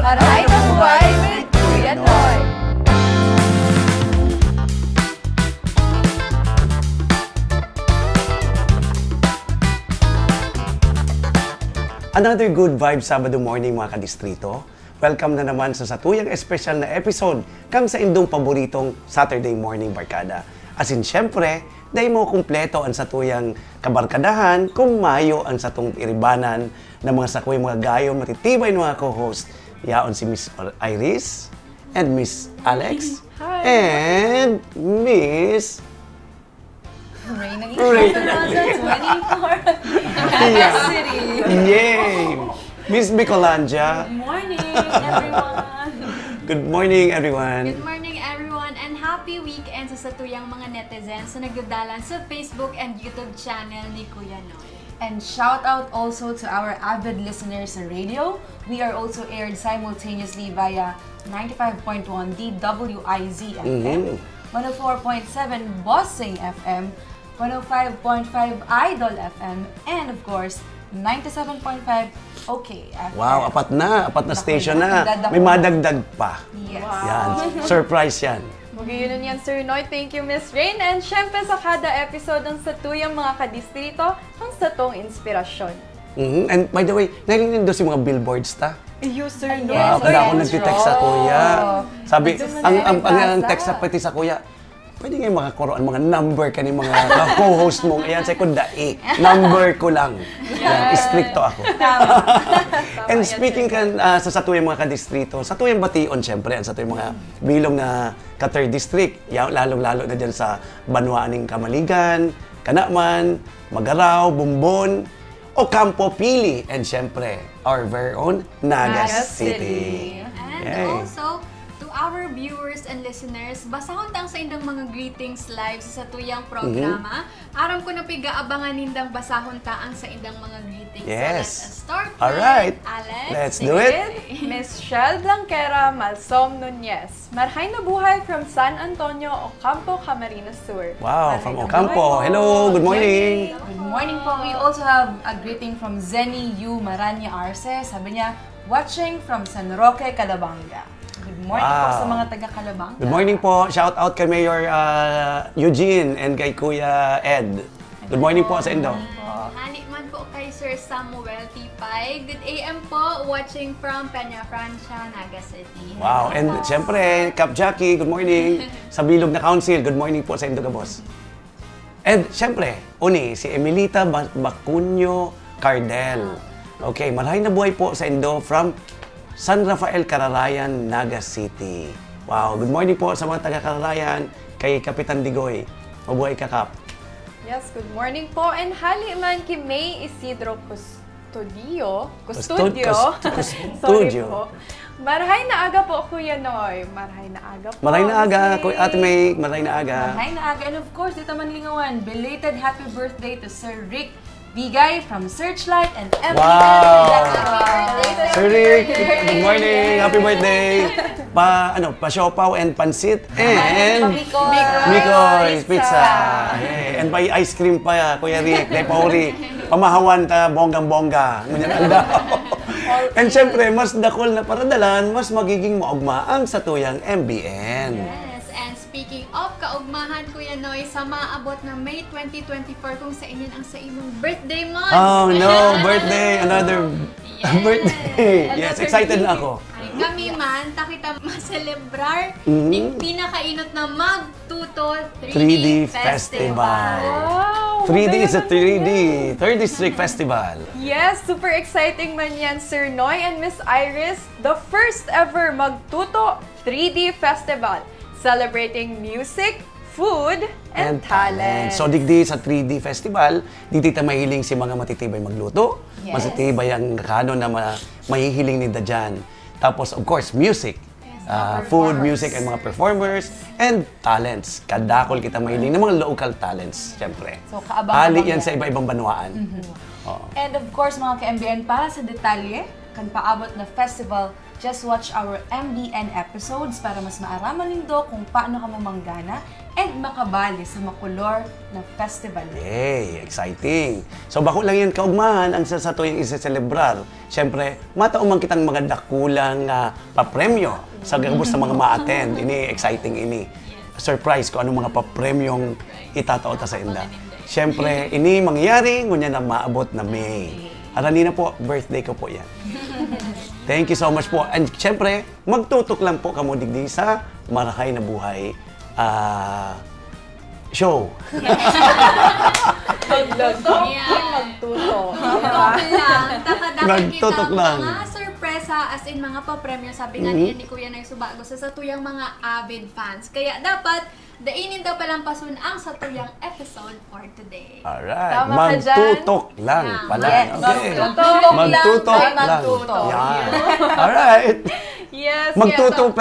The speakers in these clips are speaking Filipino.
Maray na buhay with Kuya Noy! Another good vibe Sabado morning mga kadistrito. Welcome na naman sa satuyang espesyal na episode kang sa indong paboritong Saturday morning barkada. As in, syempre, dahil mo kumpleto ang satuyang kabarkadahan kung mayo ang satong iribanan ng mga sakoy mga gayon matitibay ng mga co-host. Yaon si Miss Iris and Miss Alex. Hi. And Miss Reyna Reyna. 2024. Naga City. Yay! Miss Bicolandia. Good morning, everyone. Good morning, everyone. Good morning, everyone, and happy weekend sa satuyang mga netizens na nagdadalan sa Facebook and YouTube channel ni Kuya Noy. And shout out also to our avid listeners sa radio. We are also aired simultaneously via 95.1 DWIZ FM, 104.7 Bossing FM, 105.5 Idol FM, and of course, 97.5 OK FM. Wow, apat na station na. Dadako May madagdag pa. Yes. Yan, surprise yan. Magyunan yan, Sir Noy. Thank you, Miss Rain. And syempre sa kada episode ng Satuyang mga kadistrito, ang satong inspirasyon. And by the way, narinig doon si mga billboards ta? You, Sir Noy. Yes, Wow, kada ako nagtitext sa kuya. Sabi, ang text sa pati sa kuya, pwede nga makakuroan mga number ka ni mga co-host mong. Ayan, sa ko dai. Number ko lang. Yan, stricto ako. And speaking sa satuyang mga kadistrito, satuyang bation, syempre, ang satuyang mga bilong na ka-3rd district, lalong-lalo na dyan sa Banwaaning Kamaligan, Kanaman, Magaraw, Bumbon, Ocampo, Pili, and syempre, our very own Naga City. And Yay. also, to our viewers and listeners, basahon tang sa indang mga greetings live sa satuyang programa. Aram ko na piga-abangan nindang basahon taang sa indang mga greetings. Yes. So let's start. Alright. Alex, Let's take do it. Miss Shell Blanquera Malsom Nunez. Marhay na buhay from San Antonio, Ocampo, Camarines Sur. Wow, Marhay from na Ocampo. buhay po. Hello, good morning. Good morning po. We also have a greeting from Zenny Yu Maranya Arce. Sabi niya, watching from San Roque, Calabanga. Good morning po Wow. sa mga taga-Calabanga. Good morning po. Shout out kay Mayor Eugene and kay Kuya Ed. Good morning po sa Indo. Hani man po kay Sir Samuel Tipay. Good AM po, watching from Peña Francia, Naga City. Wow, and siyempre, Cap Jackie, good morning. Sa Bilog na Council, good morning po sa Indo Boss. And siyempre, si Emilita Bacunyo Cardel. Okay, malahay na buhay po sa Indo from San Rafael, Cararayan, Naga City. Wow, good morning po sa mga taga-Cararayan, kay Kapitan Digoy. Mabuhay ka, Kap. Yes, good morning po. And hali man ki May Isidro Custodio. Sorry po. Marhay na aga po, Kuya Noy. Marhay na aga po. Maray na aga, Kuya Ate May, maray na aga. Hi na aga. And of course, dito man lingawan, belated happy birthday to Sir Rick Bigay from Searchlight and MPN. Wow! birthday, Sir Rick, good morning, happy birthday! Pa-siopaw and pansit and Mikoy Pizza. Hey, and by ice cream pa, Kuya Rick, dahil pauri, pamahawan ta bonggang-bongga. Ngunyan ang daw. And syempre, mas dakol na paradalan, mas magiging maugmaang sa tuyang MBN. Yes, and speaking of kaugmahan, Kuya Noy, sa maabot na May 2024 kung sa inyo ang sa imong birthday month. Oh no, birthday! Another birthday! Yes, excited na ako. Ay, kami man, takita maselebrar yung pinakainot na Magtuto 3D Festival. Wow! 3D is a 3D, 3rd District Festival. Yes, super exciting man yan, Sir Noy and Miss Iris. The first ever Magtuto 3D Festival, celebrating music, food, and talent. So digdi sa 3D Festival, di ta mahiling si mga matitibay magluto, Yes. matitibay ang kano na mahihiling ni Dajan. Tapos of course, music. Food, music, and mga performers, and talents. Kadakol kita mahiling ng mga local talents, syempre. So, kaabang-abang Ali yan yan. sa iba-ibang banwaan. Oo. And of course, mga ka-MBN, para sa detalye, kan paabot na festival, just watch our MBN episodes para mas maaraman nindo kung paano ka mamanggana and makabali sa makulor na festival. Yay! Exciting! So bako lang yan kaugmahan ang sa tuyong isa-celebrar. Siyempre, matauman kitang mga dakulang papremyo sa gabos sa mga ma-attend. Ini exciting ini. Surprise ko anong mga papremyong itataota sa inda. Siyempre, ini mangyayari ngunya na maabot na May. Arani na po, birthday ko po yan. Thank you so much po. And siyempre, magtutok lang po kamo digdi sa Marahay na Buhay show. Magtutok. Magtutok lang. Mga sorpresa, as in mga papremyo, sabi nga ni Kuya Nay Subago, sa satuyang mga avid fans. Kaya dapat, dainin daw palang pasun ang satuyang episode for today. Alright. Tama ka Magtutok lang pala. Yes. Okay. Magtutok lang. magtutok. Yan. Alright. Yes, Magtuto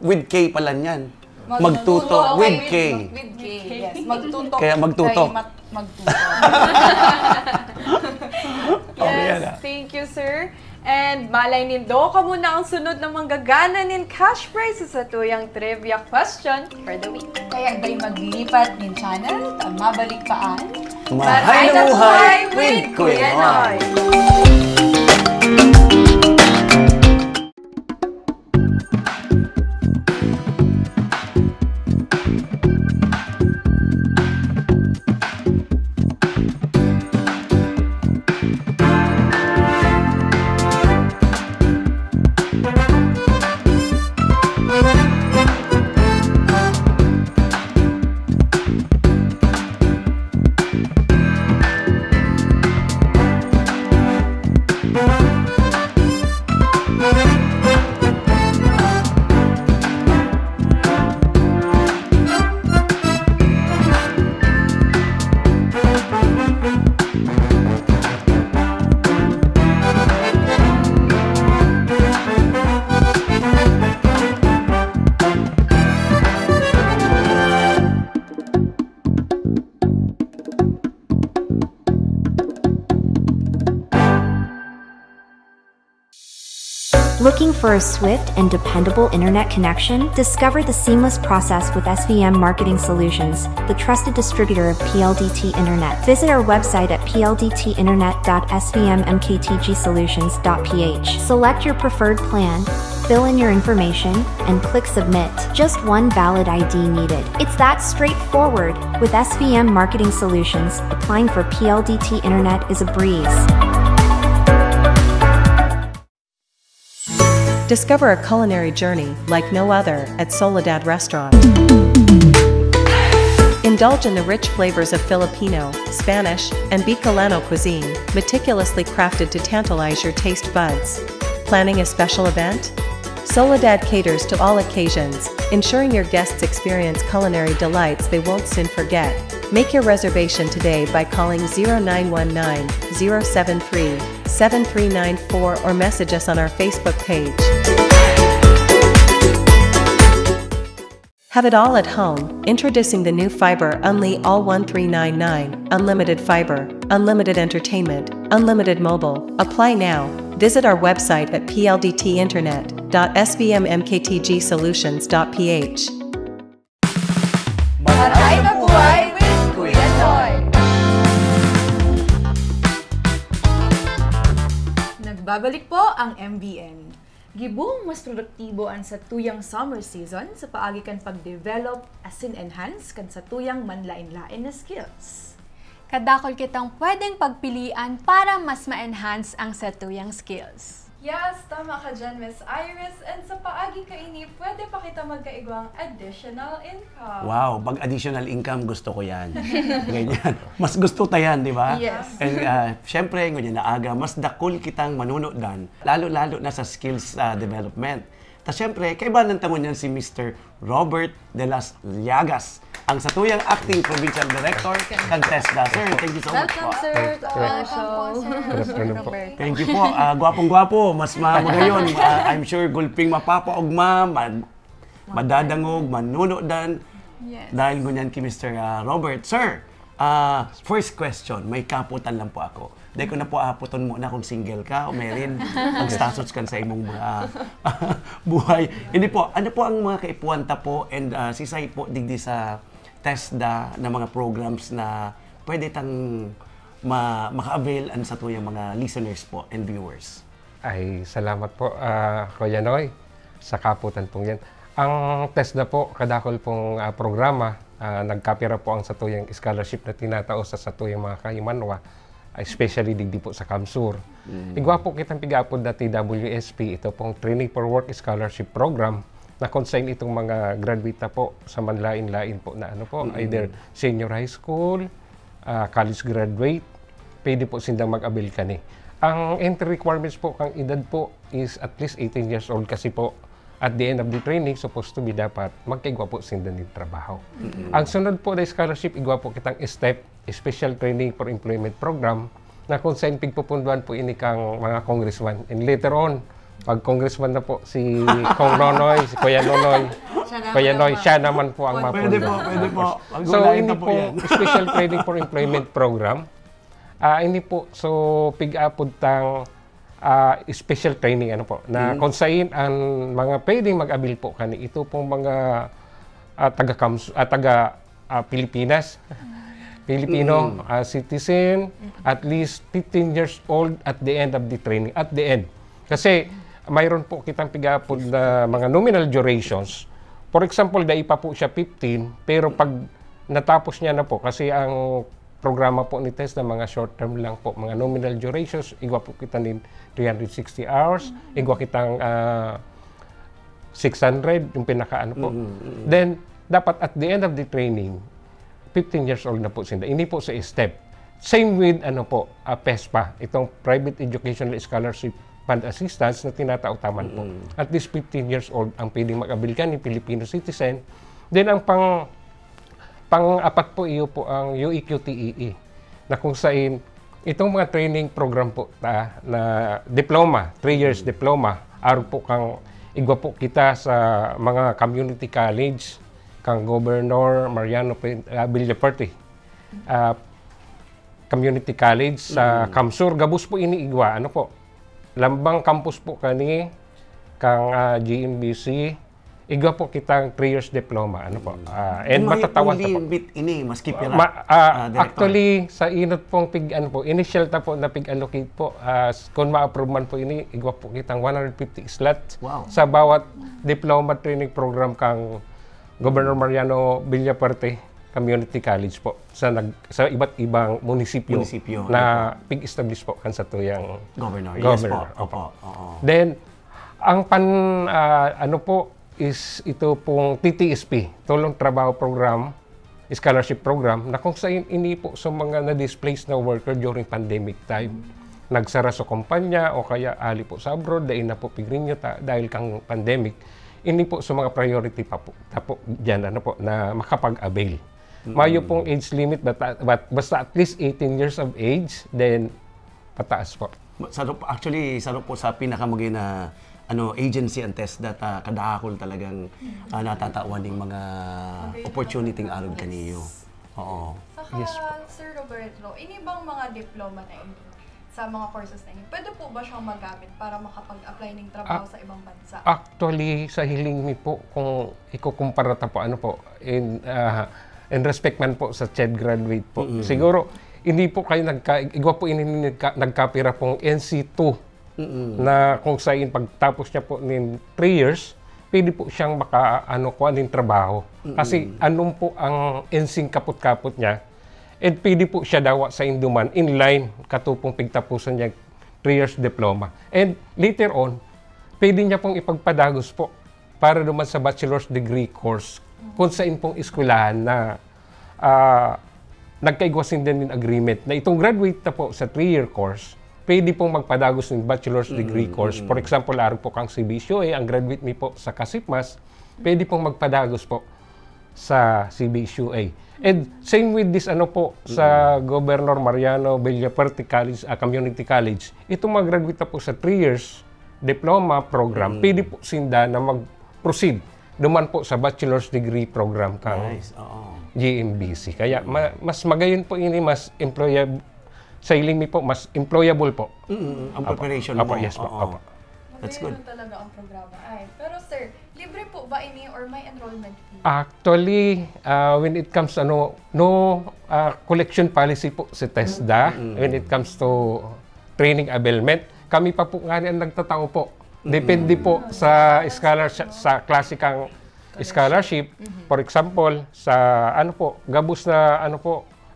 with K pala yan. Magtuto with K. With K, yes. Magtutok. Kaya magtutok. Magtutok. Okay, yan, Yes, thank you, sir. And malay nindo ka muna ang sunod na manggagana nin cash prizes sa tuyang trivia question for the week. Kaya dahil maglipat ng channel, mabalik paan. Mahay na buhay with Kuya Noy. Looking for a swift and dependable internet connection? Discover the seamless process with SVM Marketing Solutions, the trusted distributor of PLDT Internet. Visit our website at pldtinternet.svmmktgsolutions.ph. Select your preferred plan, fill in your information, and click Submit. Just one valid ID needed. It's that straightforward. With SVM Marketing Solutions, applying for PLDT Internet is a breeze. Discover a culinary journey like no other at Soledad Restaurant. Indulge in the rich flavors of Filipino, Spanish, and Bicolano cuisine, meticulously crafted to tantalize your taste buds. Planning a special event? Soledad caters to all occasions, ensuring your guests experience culinary delights they won't soon forget. Make your reservation today by calling 0919-073-7394 or message us on our Facebook page. Have it all at home. Introducing the new Fiber Unli All 1399, Unlimited Fiber, Unlimited Entertainment, Unlimited Mobile. Apply now. Visit our website at pldtinternet.svmmktgsolutions.ph. Mahay na buhay with Kuya Noy! Nagbabalik po ang MBN. Gibong mas produktibo ang sa tuyang summer season sa paagi kan pag-develop asin enhance kan sa tuyang manlain-lain na skills. Kadakol kitang pwedeng pagpilian para mas ma-enhance ang sa tuyang skills. Yes, tama ka dyan, Miss Iris. And sa paagi kaini, pwede pa kita magkaigwang additional income. Wow, pag additional income, gusto ko yan. Ganyan. Mas gusto tayan, di ba? Yes. And syempre, ganyan na aga, mas dakol kitang manunodan, lalo-lalo na sa skills development. Tapos syempre, kaibanan tamo niyan si Mr. Robert de las Llagas, ang satuyang acting provincial director ng TESDA. Sir, thank you so much po. Welcome, sir, to our show. Thank you po. Gwapong-gwapo, mas magayon. I'm sure gulping mapapaugma, madadangog, manunodan. Yes. Dahil ngunyan ki Mr. Robert. Sir, first question, may kaputan lang po ako. Dahil ko na po aputon mo na kung single ka o meron ang status kan sa imong buhay. Hindi po, ano po ang mga kaipuwanta po and sisay po digdi sa TESDA na mga programs na pwede tang maka-avail sa tuyang mga listeners po and viewers? Ay, salamat po, Kuya Noy, sa kaputan pong yan. Ang TESDA po, kadakol pong programa, nagkapira po ang satuyang scholarship na tinatao sa satuyang mga kaimanwa, especially digdi po sa Kamsur. Igwa po kitang pigapod na TWSP, ito pong Training for Work Scholarship Program, na consign itong mga graduate na po sa manlain-lain po na ano po, either senior high school, college graduate, pwede po sindang mag-avail kani. Ang entry requirements po, kang edad po is at least 18 years old kasi po at the end of the training, supposed to be dapat magkaigwa po sindan din trabaho. Ang sunod po na scholarship, igwa po kitang STEP, Special Training for Employment Program, na kung saan pigpupunduan po ini kang mga congressman. And later on, pag congressman na po si Kong Nonoy, si Kuya Nonoy, siya naman po ang mapunduan. Pwede po. So, ini po Special Training for Employment Program. Ini po, so pig-apod tang special training ano po, na kung saan ang mga pwedeng mag-abil po kani ito pong mga taga Pilipinas, Filipino citizen, at least 15 years old at the end of the training. At the end. Kasi mayroon po kitang pig-apod na mga nominal durations. For example, dahil pa po siya 15, pero pag natapos niya na po, kasi ang programa po ni TESDA mga short term lang po, mga nominal durations, igwa po kita din 360 hours, igwa kitang 600, yung pinaka ano po. Then, dapat at the end of the training, 15 years old na po sila. Hindi po sa STEP. Same with ano po, PESPA, itong Private Educational Scholarship Fund Assistance na tinatautaman po. At least 15 years old ang pwedeng mag-abil ka ni Filipino citizen. Then, ang pang-apat po iyo po ang UEQTEE na kung saan itong mga training program po na diploma, 3 years diploma, araw po kang igwa po kita sa mga community college, kang Governor Mariano Villaperte, community college sa Kamsur, Gabus po ini igwa, ano po, Lambang campus po kani, kang GMBC, igwa po kitang 3 years diploma, ano po. And matatawan ta po. Ini, maski pila, actually, sa inot pong ano po, initial ta po na pig-allocate po, kung ma-approve man po ini, igwa po kitang 150 slots sa bawat diploma training program kang Governor Mariano Villaperte Community College po sa iba't ibang munisipyo na pig-establish po kan sa tuyang Governor. Yes po. Opo. Then, ang ano po, is ito pong TTSP, Tulong Trabaho Program, Scholarship Program, na kung saan ini po sa mga na-displaced na worker during pandemic time. Nagsara sa kumpanya o kaya ali po sa abroad, dahil na po pigrinyo dahil kang pandemic, ini po sa mga priority pa po dyan, ano po, na makapag-avail. Mayo pong age limit, but basta at least 18 years of age, then pataas po. Actually, po sa pinakamagay na agency ang TESDA kadakol talagang natatawan ng mga opportunity ng arog kaniyo. Oo. Saka, Sir Roberto, ini bang mga diploma na ini sa mga courses na ini, pwede po ba siyang magamit para makapag-apply ng trabaho sa ibang bansa? Actually, sa hiling mi po, kung ikukumpara ta po, ano po, in respect man po sa CHED graduate po, siguro, hindi po kayo igwa po nagkapira pong NC2 na kung saan pagtapos niya po ng 3 years, pwede po siyang kuha ng trabaho. Kasi anong po ang ensing kaput-kaput niya, and pwede po siya dawa sa induman in line katupong pigtapusan niya 3 years diploma. And later on, pwede niya pong ipagpadagos po para naman sa bachelor's degree course kung saan pong eskwelahan na nagkaigwasin din agreement na itong graduate na po sa 3-year course, pwede pong magpadagos ng bachelor's degree course. For example, araw po kang CBSUA, ang graduate mi po sa Kasipmas, pwede pong magpadagos po sa CBSUA. And same with this sa Governor Mariano Villaperte College, Community College, itong mga graduate na po sa 3 years diploma program, pwede po sinda na mag-proceed duman po sa bachelor's degree program kang GMBC. Kaya mas magayon po ini, mas sailing mi po, mas employable po. Ang preparation Apo, mo. yes po. Oo. Apo. That's good. Magayon talaga ang programa. Ay, pero sir, libre po ba ini or may enrollment fee? Actually, when it comes no collection policy po si TESDA when it comes to training availment. Kami pa po nga ang nagtatao po. Depende po sa scholarship, sa klasikang scholarship. For example, sa gabos na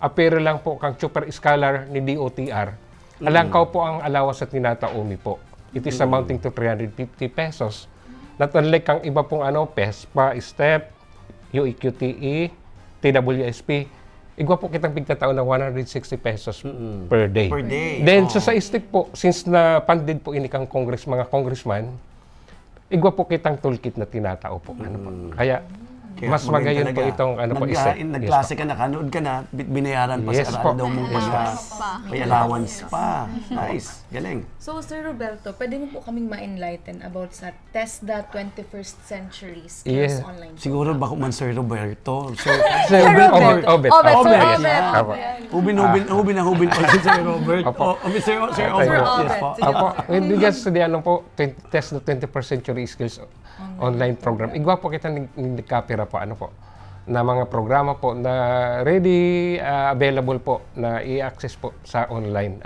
apero lang po kang super scholar ni DOTR. Alangkaw po ang allowance sa tinataumi po. It is amounting to 350 pesos. Not unlike ang iba pong PESPA, STEP, UEQTE, TWSP, igwa po kitang pigtatao na 160 pesos per day. Per day. Then, sa STEP po, since na funded po ini kang mga congressman, igwa po kitang toolkit na tinatao po. Kaya, mas magayon po itong STEP. Nagklase ka na, kanood ka na, binayaran pa Yes sa po. daw mong may allowance pa. Nice. Galing. So, Sir Roberto, pwede mo po kaming ma-enlighten about sa TESDA 21st Century Skills Yes. Online. Siguro bako man Sir Roberto. Sir Obet. Obet. Apo. Hubin pa si Sir Robert. Apo. Sir Obet. Yes po. Apo, with regards to the TESDA 21st Century Skills online program, igwa po kita nagkapira po, na mga programa po na ready, available po, na i-access po sa online,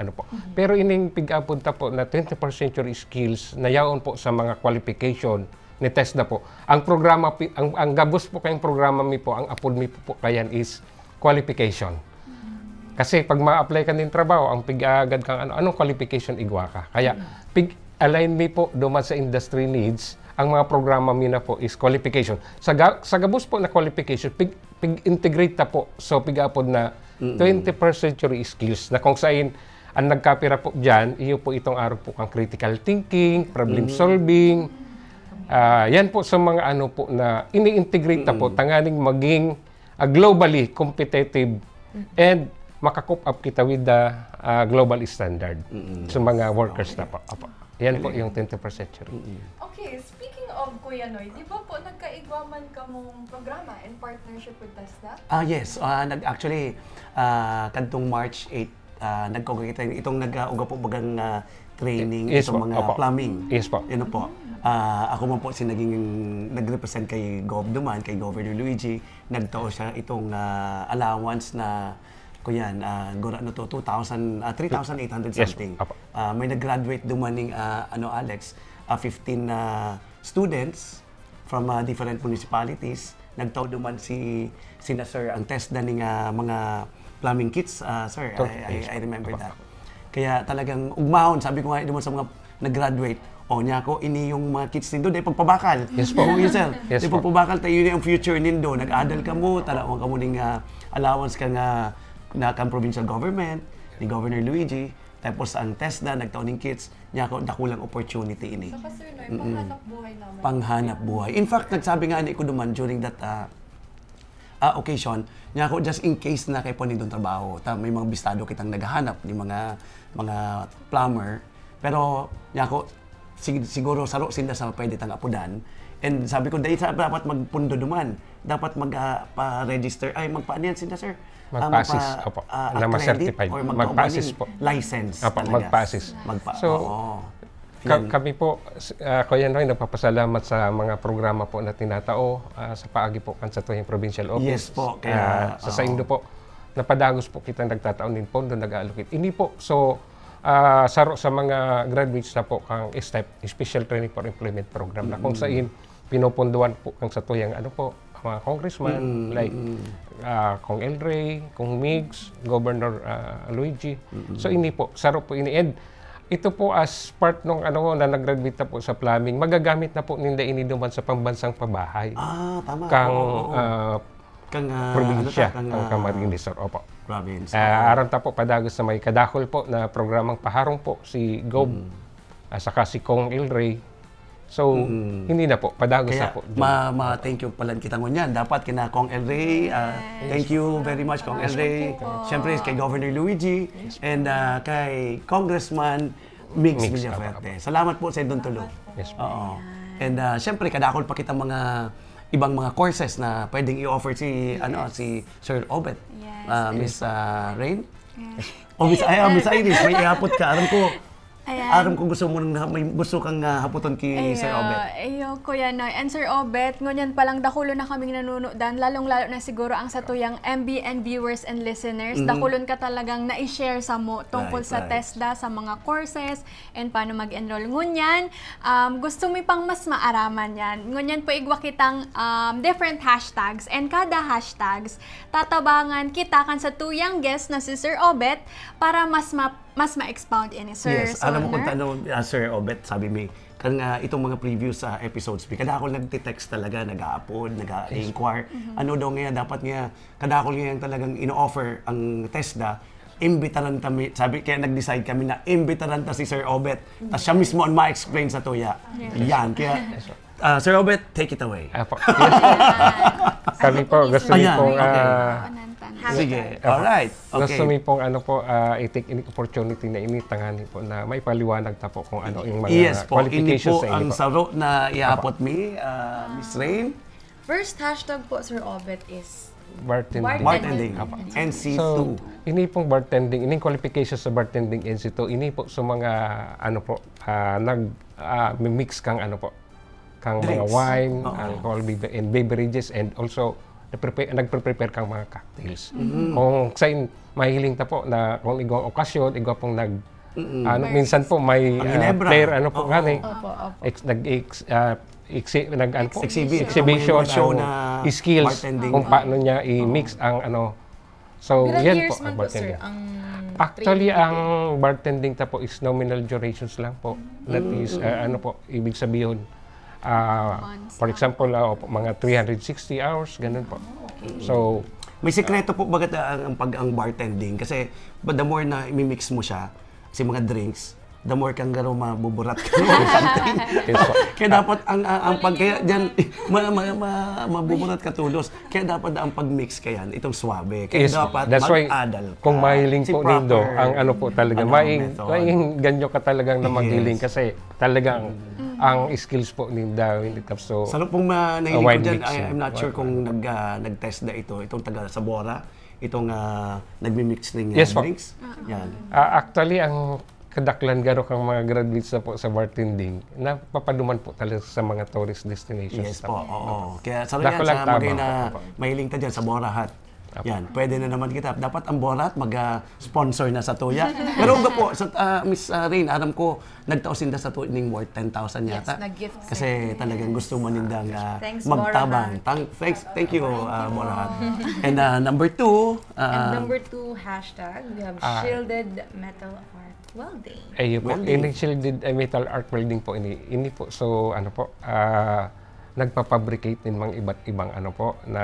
Pero ining pig-apunta po na 21st Century Skills, na yaon po sa mga qualification ni TESDA po. Ang programa, ang gabos po kayong programa mi po, ang apod mi po kayan is qualification. Kasi pag ma-apply ka ng trabaho, ang pig-agad kang anong qualification igwa ka. Kaya pig-align mi po duman sa industry needs, ang mga programa mi na po is qualification. Sa gabos po na qualification, pig-integrate ta po. So pig-apod na 21st century skills na kung saan ang nagkapira po dyan, iyo po itong araw po kang critical thinking, problem solving. Yan po sa mga po na ini-integrate ta po, tanganing maging globally competitive and makakup up kita with the global standard sa mga workers na po. Yan po yung 21st century. Okay, speaking of Kuya Noy, di ba po nagkaigwaman ka mong programa in partnership with TESDA? Yes. Actually, kantong March 8, nagkukita itong nag-uga po bagang training Yes itong po. mga plumbing. Yes po. Yan po. Ako man po naging nag-represent kay Gov Duman, kay Governor Luigi. Nagtao siya itong allowance na kuyan, gura na to 3,800 Yes, something. apo. May nag-graduate dumaning Alex, 15 students from different municipalities. Nagtaw duman sina sir ang TESDA ning mga plumbing kits, sir. I remember that. Kaya talagang ugmahon, sabi ko nga duman sa mga nag-graduate, niya ko ini yung mga kits nindo dahil pagpabakal. Yes po. Sir. Yes Dahil po. pagpabakal tayo yun yung future nindo. Nag-adal ka mo, talawang ka mo ning allowance ka nga na kang provincial government, ni Governor Luigi, tapos ang TESDA, nagtaon ng kits, niya ako nakulang opportunity ini. Saka Sir Noy, panghanap buhay naman. Panghanap buhay. In fact, nagsabi nga ni ko duman during that occasion, niya ako just in case na kay po nindong trabaho, may mga bistado kitang naghahanap ni mga plumber, pero niya ako siguro saro sinda sa pwede tang apudan. And sabi ko, dahil dapat magpundo duman, dapat magpa-register, magpa-aniyan sinda sir? Mag-passes, opo. Na ma-certify. Or Mag-passes po. License Opo, talaga. mag-passes. So, Yan. kami po, Kuya Noy, nagpapasalamat sa mga programa po na tinatao sa paagi po kan sa tuyong provincial office. Yes po. Kaya, sa Indo po, napadagos po kita nagtataon din pondo, nag-allocate. Ini po, so, saro sa mga graduates na po kang STEP, Special Training for Employment Program, na kung saan pinoponduan po kang sa tuyang mga congressman, like Kong El Rey, Kong Migs, Governor Luigi. So ini po, saro po ini. And ito po as part nung na nag-graduate na po sa plumbing, magagamit na po ninda ini duman sa pambansang pabahay. Tama. Kang probinsya, ang Camarines Sur. Opo. Province. Aron ta po padagos sa may kadakol po na programang paharong po si Gov, saka si Kong El Rey. So, hindi na po. Padagos na po. Thank you pala kita ngunyan. Dapat kina Kong El Rey. Thank you very much, Kong El Rey. Siyempre, kay Governor Luigi. And kay Congressman Migs Villaferte. Salamat po sa Idon Tulo. Yes po. And siyempre, kadakol pa kita mga ibang mga courses na pwedeng i-offer si Sir Obet. Miss Rain. Miss Iris, may iapot ka. Ayan. Aram ko may gusto kang haputon kay Sir Obet. Ayo, Kuya Noy. And Sir Obet, ngunyan palang dakulo na kaming nanunodan, lalong-lalo na siguro ang satuyang MBN viewers and listeners. Dakulon ka talagang na-share sa mo tungkol sa TESDA, sa mga courses, and paano mag-enroll. Ngunyan, gusto mo pang mas maaraman yan. Ngunyan po igwa kitang different hashtags, and kada hashtags, tatabangan kita kan sa tuyang guest na si Sir Obet para mas ma-expound ini, Sir. Yes, alam mo kung tanong, Sir Obet, sabi mi, kan itong mga previous episodes, kada ako nagte-text talaga, nag-upload, nag-inquire, ano daw nga dapat nga, kada ako nga talagang ino-offer ang TESDA, imbitaran kami, sabi, kaya nag-decide kami na imbitaran ta si Sir Obet, tas siya mismo ang ma-explain sa tuya. Yan, kaya, Sir Obet, take it away. Kami po, gusto niyo pong sige, alright. Gusto mi pong i-take in opportunity na initangani po na may paliwanag ta po kung ano yung mga qualifications sa inyo. Ini po ang saro na iapot mi, Miss Rain. First hashtag po, Sir Obet, is bartending. NC2. So, ini pong bartending, ini qualifications sa bartending NC2, ini po sa mga nag-mix kang kang mga wine, alcohol and beverages, and also nagprepare kang mga cocktails. Kung sa'yo mahiling ta po na kung igong okasyon, igong pong minsan po may player exhibition ang skills kung paano niya i-mix ang So, yan po ang bartending. Actually, ang bartending ta po is nominal durations lang po. That is, ibig sabihin, for example, mga 360 hours, ganun po. So, may sikreto po bagat ang bartending kasi the more na imimix mo siya, kasi mga drinks, the more kang garo mabuburat ka or something. Kaya dapat ang kaya diyan mabuburat ka tulos. Kaya dapat ang pagmix kaya itong swabe. Kaya dapat mag-adal ka. Kung mahiling po nindo, ang po talaga, maing ganyo ka talagang na maghiling kasi talagang ang skills po ninda when it comes to pong nahiling ko dyan, I'm not sure kung nag-test na itong taga Sabora, itong nagmi-mix ng drinks. Yan. Actually, ang kadaklan garo kang mga graduates na po sa bartending, napapaduman po talaga sa mga tourist destinations. Yes po, oo. Kaya sa mga na mahiling ta dyan sa Borahat. Yan, pwede na naman kita. Dapat ang Borat mag-sponsor na sa tuya. Pero nga po, Miss Rain, alam ko, nagtausin na sa tuya ng worth 10,000 yata. Yes, nag-gift. Kasi talagang gusto mo nindang magtabang. Thank you, Borat. And number 2. And number 2 hashtag, we have shielded metal art welding. Po, ini shielded metal art welding po ini po. So, nagpapabricate din mga iba't ibang na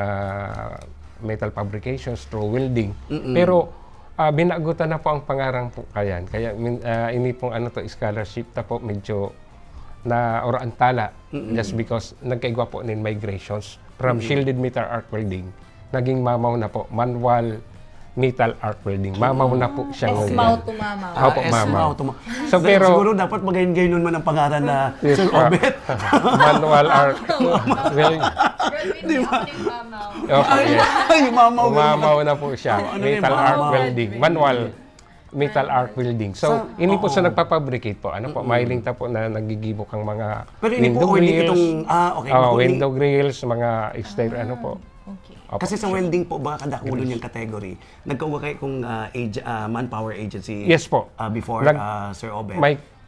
metal fabrications through welding. Pero binagutan na po ang pangarang po kayan. Kaya ini pong scholarship ta po medyo na oraantala just because nagkaigwa po nin migrations from shielded metal arc welding. Naging mamaw na po manual metal arc welding. Mamaw na po siya ngayon. Esmaw to mamaw. Opo, mamaw. So, pero siguro dapat magayon-gayon man ang pangalan na Sir Obet. Manual arc. Well, mamaw na po siya. Metal arc welding. Manual metal arc welding. So, ini po sa nagpapabricate po. Mahiling ta po na nagigibo kang mga window grills. Window grills, mga exterior po. Okay. Kasi sa welding po, baka kadakulo niyang category. Nagkauga kayo kung manpower agency po. Before, Sir Obet.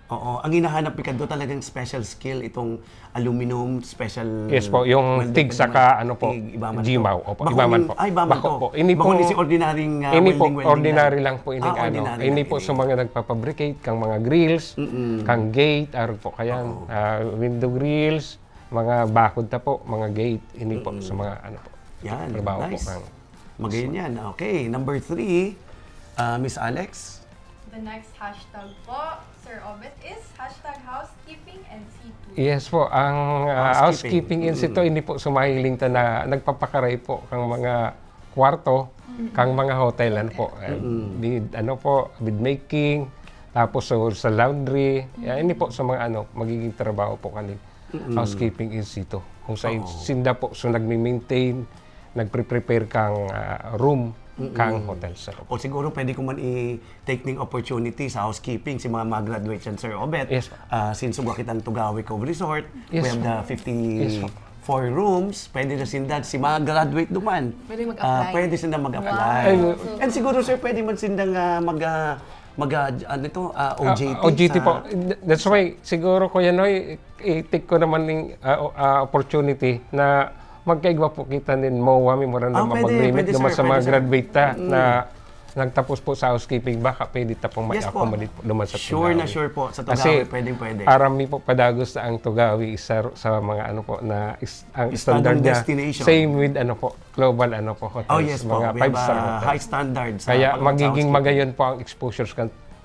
Oo, ang hinahanap pikado talagang special skill itong aluminum, special... Yes po, yung TIG saka Gimaw. Ibaman po. Ibaman po. Ini po si ordinaryong welding. Ordinary lang po. Ini po sa mga nagpapabricate, kang mga grills, kang gate, po kayan, window grills, mga bakod ta po, mga gate, ini po sa mga po. Yan, nice. Magayon yan. Okay, number 3, Miss Alex. The next hashtag po, Sir Obet, is hashtag housekeeping NC2. Yes po, ang housekeeping NC2, hindi po sumahiling ta na nagpapakaray po kang mga kwarto, kang mga hotel, bed making, tapos sa laundry, hindi po sa mga magiging trabaho po kanil housekeeping NC2. Kung sa sinda po, so nagmi-maintain, nagpre-prepare kang room kang hotel, sir. O siguro pwede ko man i-take ng opportunity sa housekeeping si mga mag-graduate yan, Sir Obet. Yes, po. Since suga kitang Tugawi Cove Resort, we Yes, have the Yes, po. 54 rooms, pwede na sindan si mga graduate duman. Pwede mag-apply. Pwede sindan mag-apply. And siguro, sir, pwede man sindang OJT. OJT po. That's why, siguro Kuya Noy, i-take ko naman ng opportunity na magkaigwa po kita din MOA Memorandum of Agreement pwede, naman sir, sa mga pwede, sir. graduate na nagtapos po sa housekeeping, baka pwede ta pong Yes po. may-accommodate po naman sa Tugawi. Sure na sure po. Sa Kasi Tugawi, pwede. arami po padagos sa ang Tugawi sa mga ano po na ang standard niya destination. same with ano po global ano po hotels, Oh yes po, mga we have 5-star hotels. high standards. Kaya magiging magayon po ang exposures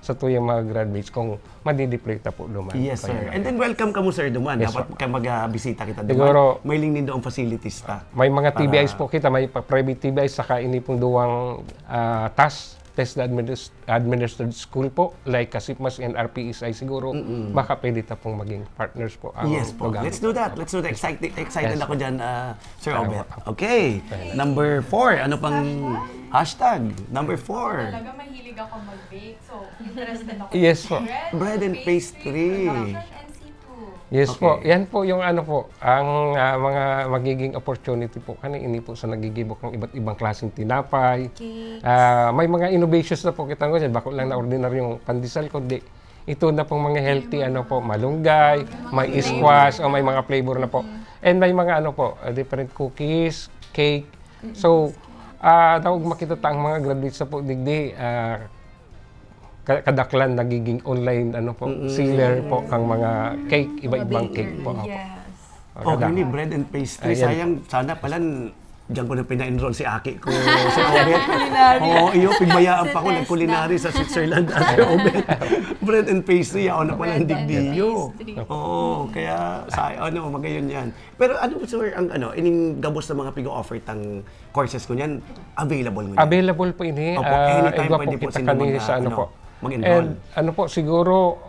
sa tuyang mga graduates kung madideploy ta po duman. Yes, sir. Kaya, And then welcome ka mo, sir, duman. Yes, Dapat ka mag-bisita kita duman. Siguro- may ling din doon facilities ta. may mga TBIs po kita, may private TBIs, saka ini pong duwang test na administered school po, like Kasipmas and RPSI siguro, baka pwede ta pong maging partners po. Ang Yes po. Tugawi. Let's do that. Excited Yes, ako dyan, Sir Obet. Okay. Number 4. Ano pang hashtag? Number 4. Talaga mahilig ako mag-bake, so interested ako. Yes po. Bread and pastry. Yes Okay. po. Yan po yung ano po, ang mga magiging opportunity po ini po sa nagigibok ng iba't ibang klaseng tinapay. May mga innovations na po kita ko dyan. Bako lang na ordinaryong pandesal, kundi ito na pong mga healthy ano po, malunggay, may squash, o may mga flavor na po. And may mga ano po, different cookies, cake. So, daw makita ta ang mga graduates sa po digdi, kadaklan nagiging online ano po seller po ang mga cake, iba-ibang cake po. Yes. Oh, ini bread and pastry. Ayan. Sayang, sana pala diyan ko na pina-enroll si Aki ko sa Obet. Oo, iyo, pigbayaan pa ko ng culinary sa Switzerland at Obet. Bread and pastry, ako na pala ang digdiyo. Oo, kaya magayon yan. Pero ano, sir, ang ining gabos na mga pigo-offer tang courses ko niyan, available mo yan? Available po ini. Opo, anytime Igwa pwede po kita sino kanina sa ano po. mag-enroll. And ano po, siguro,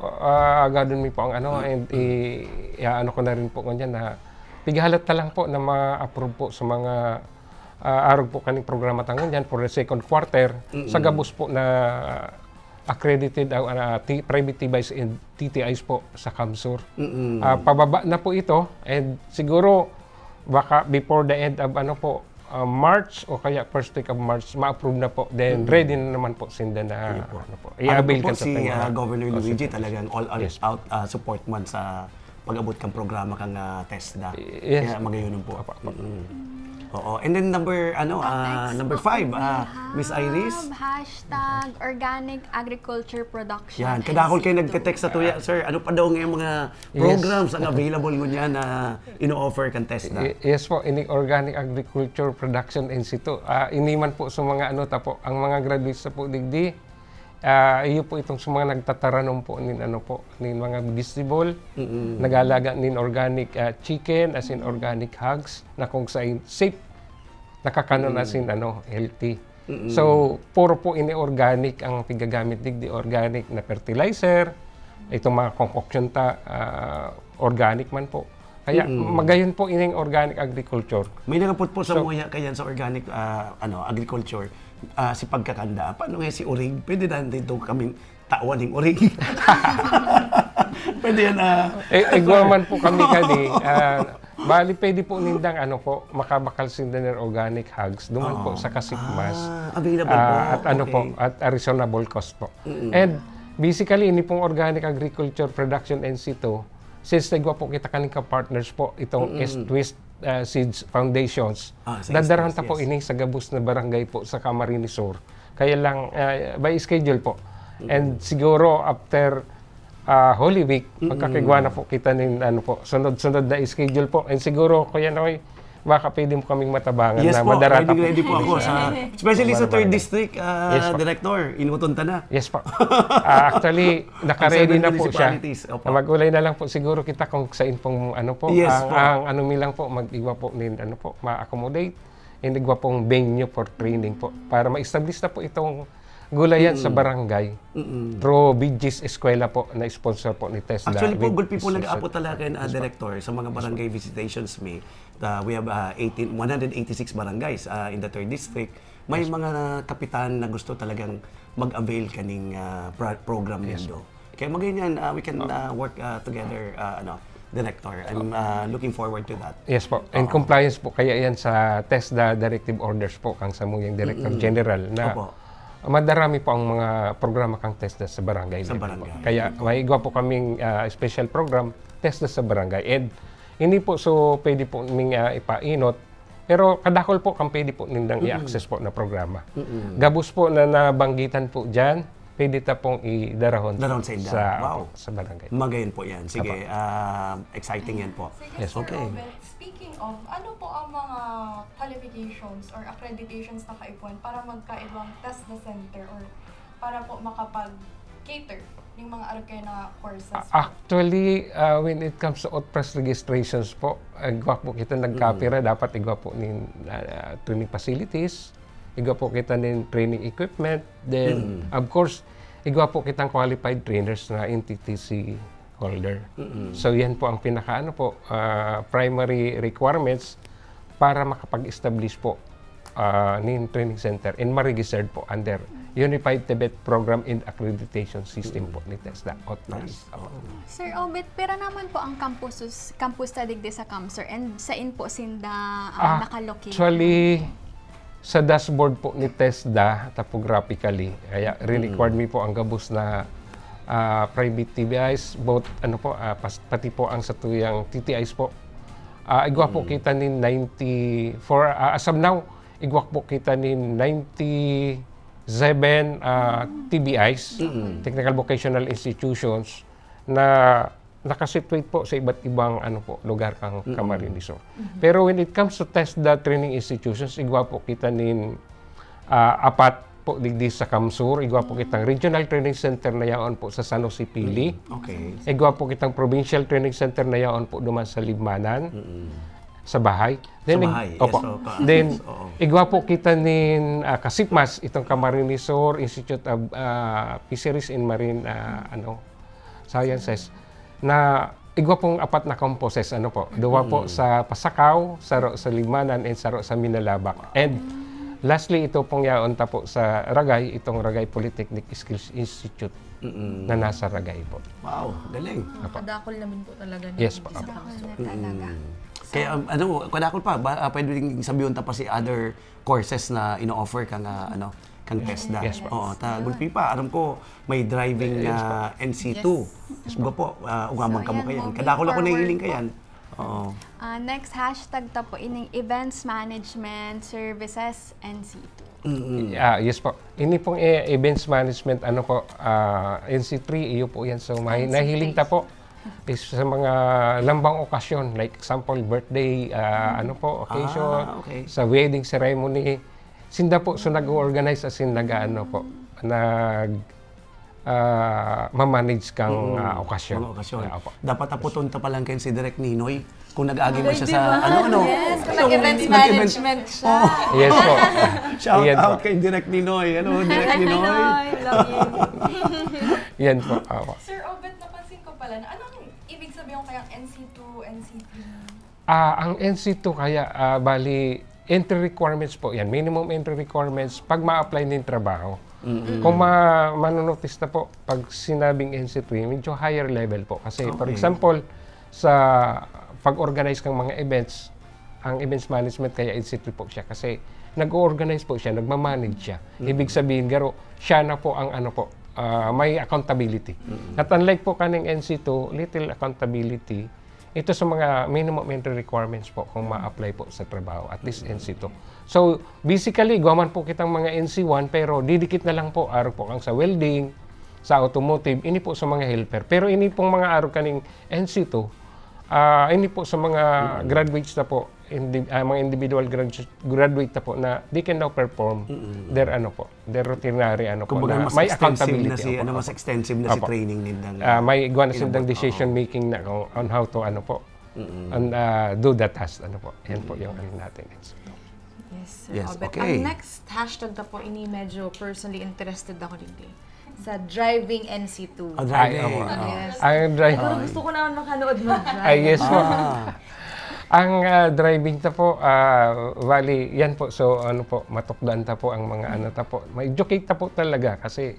agadon mi po ang ano, and ano ko na rin po kanyan na pigahalat lang po na ma-approve po sa mga arog po kaning programa tangon dyan for the second quarter sa gabos po na accredited ang private TBIs and TTIs po sa CAMSUR. Pababa na po ito and siguro baka before the end of ano po March o kaya first week of March ma-approve na po, then ready na naman po sinda na ano po. I-avail po ka sa si mga Governor Luigi talagang all Yes. out support man sa pag-abot kang programa kang TESDA. Yes. Kaya magayon po. Oo. And then number 5, Miss Iris. Hashtag Organic Agriculture Production. Yan, kadakol kayo nagte-text sa tuya, sir. Ano pa daw ngayong mga programs ang available mo niya na ino-offer kang TESDA? Yes po, ini Organic Agriculture Production in situ. Iniman po sa mga ano tapo, ang mga graduates sa po digdi. Iyo po itong sa mga nagtataranong po nin ano po, nin mga vegetable, nagalaga nin organic chicken as in organic hogs na kung sa safe nakakanon as in ano healthy. So puro po ini organic ang pigagamit digdi, organic na fertilizer, itong mga concoction organic man po. Kaya magayon po ining organic agriculture. May nangapot po sa muya kayan sa organic agriculture. Si pagkakanda. Paano nga si Urig? Pwede na dito kaming tawan ng Urig. Pwede yan Igwaman po kami kani. Bali, pwede po nindang ano po, makabakal sindaner organic hogs. Duman po sa Kasipmas. Available po. At ano po, at a reasonable cost po. And basically, ini pong organic agriculture production in situ, since nagwa po kita kaning ka-partners po, itong East-West Seeds Foundations, dadarahan ta po ini sa gabos na barangay po sa Camarines Sur. Kaya lang, by schedule po. And siguro after Holy Week, magkakigwa na po kita ng ano po, sunod-sunod na schedule po. And siguro, Kuya Noy, baka pwede mo kaming matabangan yes na po, madarata po. ready po ako. Especially sa 3rd District, Yes po. Director, inutunta na. Yes po. Actually, naka-ready na po siya. Opo. Mag-ulay na lang po siguro kita kung saan pong ano po, Yes po. ang ano milang po, mag-iwa po nin ano po, ma-accommodate, and igwa pong venue for training po para ma-establish na po itong gulayan sa barangay through BG's Eskwela po na sponsor po ni TESDA. Actually po, gulpi po nag-apo talaga Director, sa mga barangay visitations me. We have 186 barangays in the 3rd district. May mga kapitan na gusto talagang mag-avail kaning program nindo. Kaya maganyan, we can work together, Director. I'm looking forward to that. Yes po. In compliance po kaya yan sa TESDA Directive Orders po kang samuyang Director General na madarami po ang mga programa kang TESDA sa barangay. Sa barangay. Kaya may igwa po kaming special program TESDA sa barangay. And hindi po so pwede po naming ipainot, pero kadakol po kang pwede po nindang i-access po na programa. Gabos po na nabanggitan po dyan, pwede ta pong idarahon sa barangay. Magayon po yan. Sige, exciting yan po. Sige, Yes, Sir okay. Obet, speaking of, ano po ang mga qualifications or accreditations na kaipon para magkaibang TESDA center or para po makapag-cater ng mga arke na courses? Actually, when it comes to OTPRAS registrations po, igwa po kita nagkapira, dapat igwa po ni training facilities, igwa po kita ng training equipment, then of course, igwa po kitang qualified trainers na NTTC holder. So yan po ang pinaka primary requirements para makapag-establish po ng training center and ma-registered po under Unified Tibet Program and Accreditation System po ni TESDA. Sir Obet, pera naman po ang campus tadigdi sa CAMSUR and saan po sinda nakalocate? Actually, sa dashboard po ni TESDA, topographically, kaya re-record me po ang gabos na private TBIs, both pati po ang satuyang TTIs po. Igwa po kita ni 90, as of now, igwa po kita ni 97 TBIs, Technical Vocational Institutions, na nakasituate po sa iba't ibang lugar kang Camarines Sur. Pero when it comes to TESDA training institutions, igwa po kita nin apat po digdi sa CAMSUR, igwa po kitang Regional Training Center na yaon po sa San Jose Pili. Okay. Igwa po kitang Provincial Training Center na yaon po duman sa Libmanan, sa Bahay. Then, then igwa po kita nin Kasipmas, itong Camarines Sur Institute of Fisheries and Marine Sciences, na igwa pong apat na campuses, duwa po sa Pasakaw, saro sa Libmanan, and saro sa Minalabak. And lastly, ito pong yaon po sa Ragay, itong Ragay Polytechnic Skills Institute na nasa Ragay po. Wow, galing. Kadakol namin po talaga. Yes po. Kaya kadakol pa, pwede rin sabihin pa si other courses na ino-offer kang kang TESDA. Yes po. Oo, gulpi pa. Alam ko, may driving NC2. Yes po. Ugamang ka mo kayan. Kadakol ako nahihiling kayan. Oo. Next hashtag ta po ining Events Management Services NC2. Yes po. Ini pong events management, NC3, iyo po yan. So, nahiling ta po is sa mga lambang okasyon, like example, birthday, occasion, sa wedding ceremony. Sinda po, so nag-organize as in ma-manage kang okasyon. Dapat aputon ta pa lang kayo si Direk Ninoy kung nag-agi mo siya sa Yes, kung events management siya. Yes po. Shout out kay Direk Ninoy. Direk Ninoy. Love you. Yan po. Sir Obet, napansin ko pala na anong ibig sabihin kayang NC2, NC3? Ang NC2 kaya, bali, entry requirements po yan. Minimum entry requirements pag ma-apply ng trabaho. Kung manonotice na po, pag sinabing NC3, medyo higher level po. Kasi, for example, sa pag-organize kang mga events, ang events management kaya NC3 po siya. Kasi, nag-organize po siya, nagmamanage siya. Ibig sabihin, siya na po ang may accountability. At unlike po kaning NC2, little accountability, ito sa mga minimum entry requirements po kung ma-apply po sa trabaho, at least NC2. So, basically, gaman po kitang mga NC1, pero didikit na lang po, araw po ang sa welding, sa automotive, ini po sa mga helper. Pero ini pong mga araw kaning NC2, ini po sa mga graduates na po, mga individual graduate na po na they can now perform their routinary may accountability na mas extensive na si training nindang may igwa na sindang decision making na on how to on do the task yan po yung natin. Yes, Sir Yes, Obet. okay. Ang next hashtag na po, ini medyo personally interested ako din sa driving NC2. Driving. Yes. Ang drive. Pero gusto ko naman makanood mag-drive. Ay, yes po. Ang driving ta po, bali, yan po, so ano po, matukdan ta po ang mga ano ta po. Ma-educate ta po talaga kasi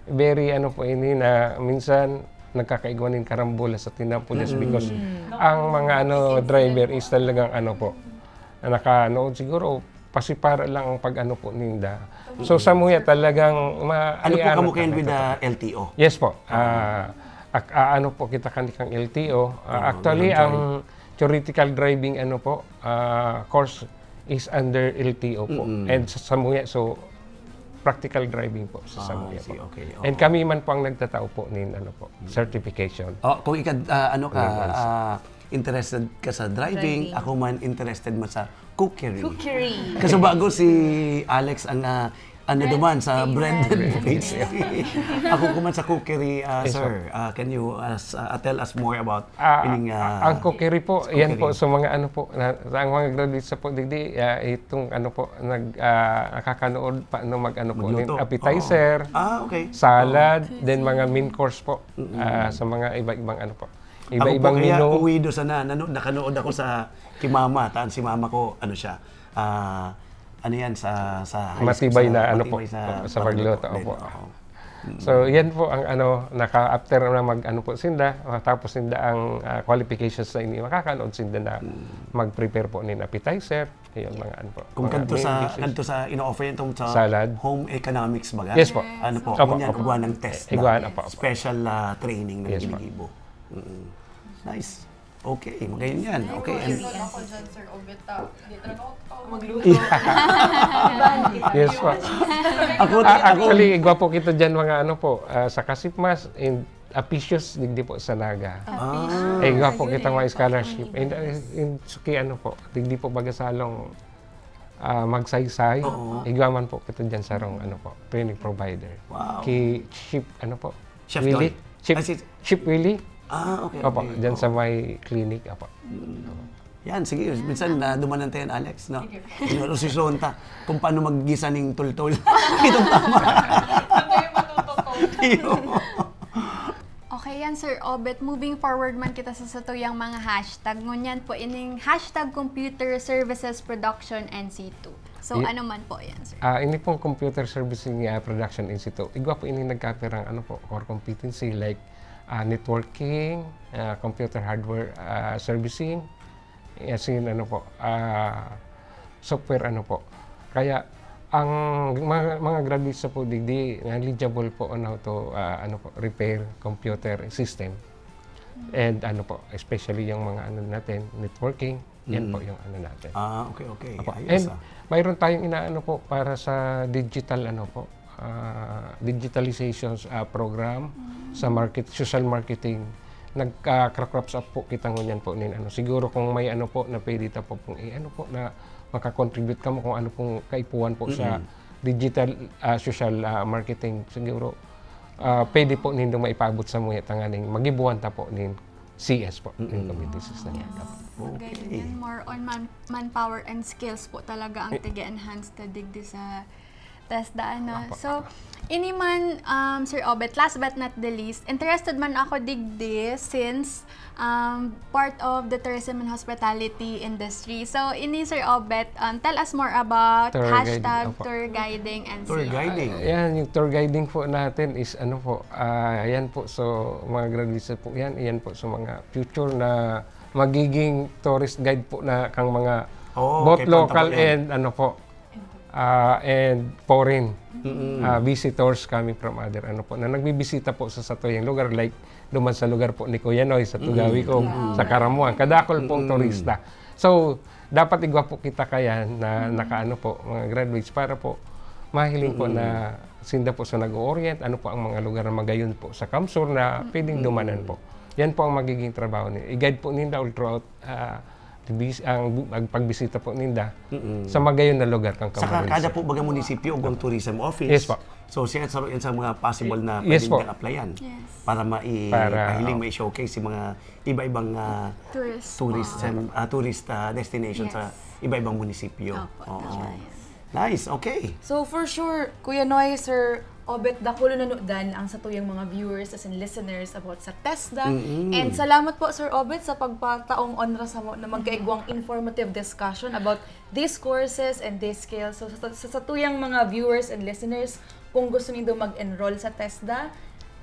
very ano po ini na minsan nagkakaigwanin karambola sa tinapulis because ang mga ano driver is talagang ano po, nakanood siguro, pasipara lang ang pag ano po ninda. So sa muya talagang Ano po kamukayan with the LTO? Yes po. Ano po kita kanikang LTO. Actually, ang theoretical driving ano po course is under LTO po. And sa Samuya, so practical driving po sa Samuya po. Okay. And kami man po ang nagtatao po nin ano po, certification. Kung ano ka, interested ka sa driving, ako man interested man sa cookery. Kasi bago si Alex ang ano naman sa Brendan page. Ako kuman sa cookery, sir. Can you tell us more about ang cookery po, yan po sa mga ano po, ang mga graduates sa po digdi, itong ano po, nakakanood pa no mag ano po, appetizer, okay. salad, then mga main course po, sa mga iba-ibang ano po. Iba-ibang menu. menu. Ako po kaya uwi do sana, nakanood ako sa kay mama, si mama ko, ano siya, ano yan, sa matibay na ano po, sa pagluto. So, yan po ang ano, after na mag-ano po sinda, tapos sinda ang qualifications na ini, makakanood sinda na mag-prepare po ng appetizer, yun mga ano po. Kung kanto sa ino-offer itong sa salad, home economics baga? Yes po. Ano po, kunyan, iguan ng test na special training na ginigibo. Nice. Okay, magayon yan. Okay. Ako dyan, Sir Obet, hindi talaga ako Magluto. Yes po. Actually, gwapo kita dyan mga ano po, sa Kasipmas, and Apicius, digdi po sa Naga. Gwapo kita mga scholarship. And suki ano po, digdi po bagasalong magsaysay. Igwaman po kita dyan sa rong ano po, training provider. Wow. Ki Chip, ano po? Chef Willie. Toy? Chip Willie. Okay. Opo, dyan sa may clinic. Opo. Yan, sige. Minsan dumanan tayo, Alex, no? Si Sonta, kung paano mag-gisa ng tultol. Itong tama. Okay yan, Sir Obet. Moving forward man kita sa satuyang mga hashtag. Ngunyan po ining hashtag Computer Services Production NC2. So, ano man po yan, Sir? Ini pong Computer Servicing Production NC2. Igwa po ini nagkapirang ano po, core competency like networking, computer hardware servicing, as in ano po, software ano po. Kaya ang mga graduates sa po digdi eligible po on how to ano po, repair computer system. And ano po, especially yung mga ano natin, networking, yan po yung ano natin. Okay. And mayroon tayong inaano po para sa digital ano po, digitalizations program sa social marketing. Nagka-crops up po kita ngunyan po nin ano. Siguro kung may ano po na pwede ta po kung ano po na makakontribute ka mo kung ano pong kaipuan po sa digital social marketing, siguro pwede po nindo maipaabot sa mga tanganing magibuan ta po nin CS po nin community system. Okay. More on manpower and skills po talaga ang tige-enhance ta digdi sa TESDA ano. So, ini man, Sir Obet, last but not the least, interested man ako digdi since part of the tourism and hospitality industry. So, ini Sir Obet, tell us more about hashtag tour guiding and tour guiding. Yan, yung tour guiding po natin is ano po, yan po, so mga graduates po yan po so mga future na magiging tourist guide po na kang mga both local and ano po, and foreign visitors coming from other ano po na nagbibisita po sa satuyang lugar like duman sa lugar po ni Kuya Noy sa Tugawi ko sa Karamuan kadakol pong turista. So dapat igwa po kita kaya na nakaano po mga graduates para po mahiling po na sinda po sa nag-orient ano po ang mga lugar na magayon po sa Kamsur na pwedeng dumanan po. Yan po ang magiging trabaho niyo. I-guide po ninda all throughout ang pagbisita po ninda sa magayon na lugar kang Saka Camarines. kada po baga munisipyo ug ang tourism office. Yes po. So siya sa mga possible na Yes pwedeng po. applyan para maipahiling mai-showcase yung mga iba-ibang tourist destination sa iba-ibang munisipyo. Oo. Nice, okay. So for sure, Kuya Noy, Sir Obet, dakulo na nudan ang sa tuyang mga viewers as in listeners about sa TESDA. And salamat po, Sir Obet, sa pagpataong onra sa mo na magkaigwang informative discussion about these courses and these skills. So sa tuyang mga viewers and listeners, kung gusto niyo mag-enroll sa TESDA,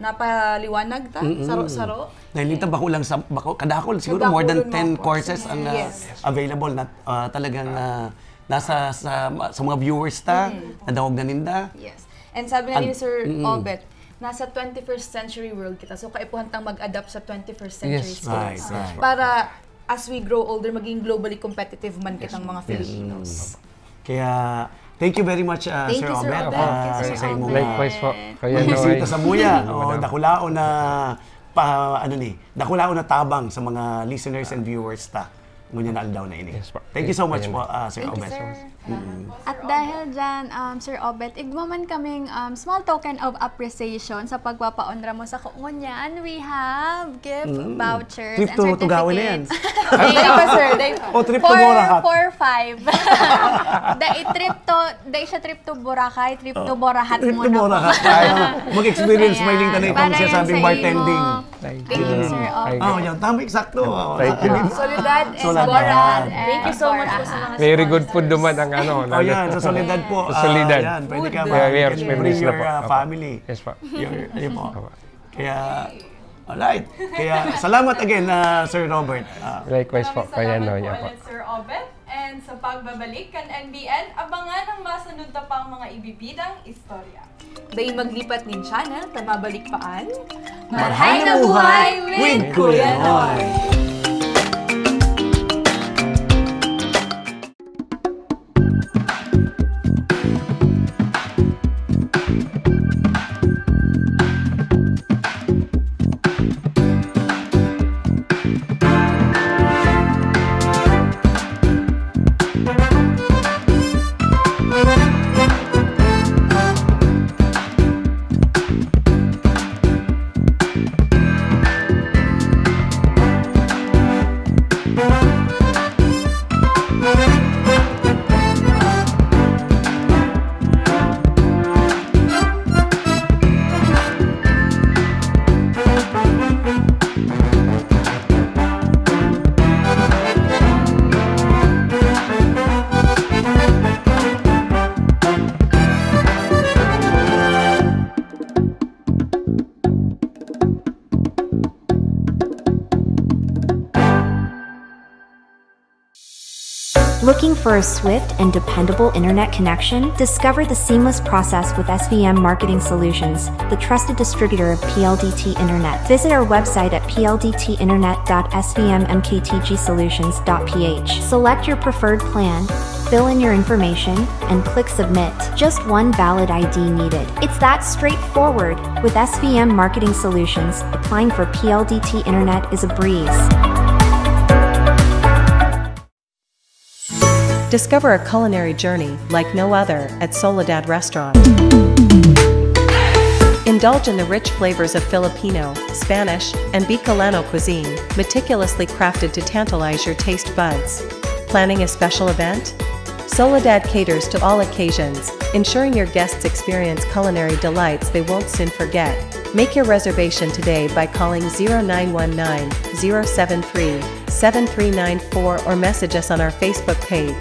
napaliwanag ta, saro-saro. Dahil bako lang sa kadakol siguro more than 10 courses ang available na talagang nasa sa mga viewers ta, nadawag na ninda. Yes. And sabi nga ni Sir Obet, nasa 21st century world kita. So kaipuhantang mag-adapt sa 21st century skills. Right. Para as we grow older, maging globally competitive man kitang mga Filipinos. Kaya thank you very much, Thank Sir you, Sir Obet. Obet. Sa imong Likewise po. Kaya bisita sa Muya. Dakulaon na dakulaon na tabang sa mga listeners and viewers ta. Ngunyan na aldaw na ini. Yes, po. Thank you so much po, Sir Thank you, Obet. sir. At dahil dyan, Sir Obet, igmaman kaming small token of appreciation sa pagpapaonra mo sa Kunyan. We have gift vouchers Trip and to certificates. Tugawin na yan. Day pa, sir. Day pa. O trip to Boracay. 4-5. Dahil siya trip to Boracay, trip to Borahat Trip muna to po. Boracay. Mag-experience Ayan. smiling tanay Para kung siya yan sabing sa bartending. imo. Thank you, Sir Obet. Yan. Tama, eksakto. Thank you. Soledad and Soledad. Borahat. Thank you so much po sa mga Very good po duman ang Yan, sa Soledad po. Sa Soledad. Yan, pwede ka Yeah, we are bring experienced na your po. family. Yes po. Yun po. Kaya, alright. Kaya, salamat again, Sir Robert. Likewise po. Kaya Noy. Salamat po, Sir Obet. And sa pagbabalik kan NBN, abangan ang masunod na pang mga ibibidang istorya. Day maglipat nin channel, tamabalik paan. Marhay na buhay with Kuya Noy! Looking for a swift and dependable internet connection? Discover the seamless process with SVM Marketing Solutions, the trusted distributor of PLDT Internet. Visit our website at pldtinternet.svmmktgsolutions.ph. Select your preferred plan, fill in your information, and click Submit. Just one valid ID needed. It's that straightforward. With SVM Marketing Solutions, applying for PLDT Internet is a breeze. Discover a culinary journey like no other at Soledad Restaurant. Indulge in the rich flavors of Filipino, Spanish, and Bicolano cuisine, meticulously crafted to tantalize your taste buds. Planning a special event? Soledad caters to all occasions, ensuring your guests experience culinary delights they won't soon forget. Make your reservation today by calling 0919-073-7394 or message us on our Facebook page.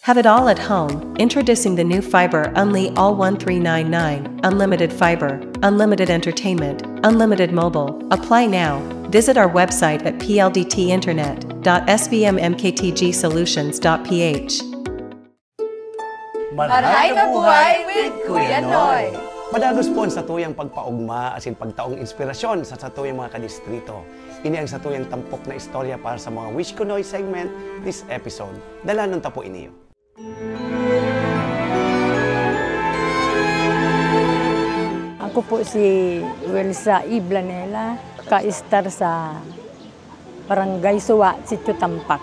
Have it all at home. Introducing the new Fiber Unli All 1399, Unlimited Fiber, Unlimited Entertainment, Unlimited Mobile. Apply now. Visit our website at pldtinternet.svmmktgsolutions.ph. Marhay na buhay with Kuya Noy! Padagos po sa tuyang pagpaugma asin pagtaong inspirasyon sa tuyang mga kadistrito. Ini ang sa tuyang tampok na istorya para sa mga Wish Ko Noy segment this episode. Dalanon ta po iniyo. Ako po si Welsa Iblanela, ka-star sa Barangay Suwa, Sitio Tampak.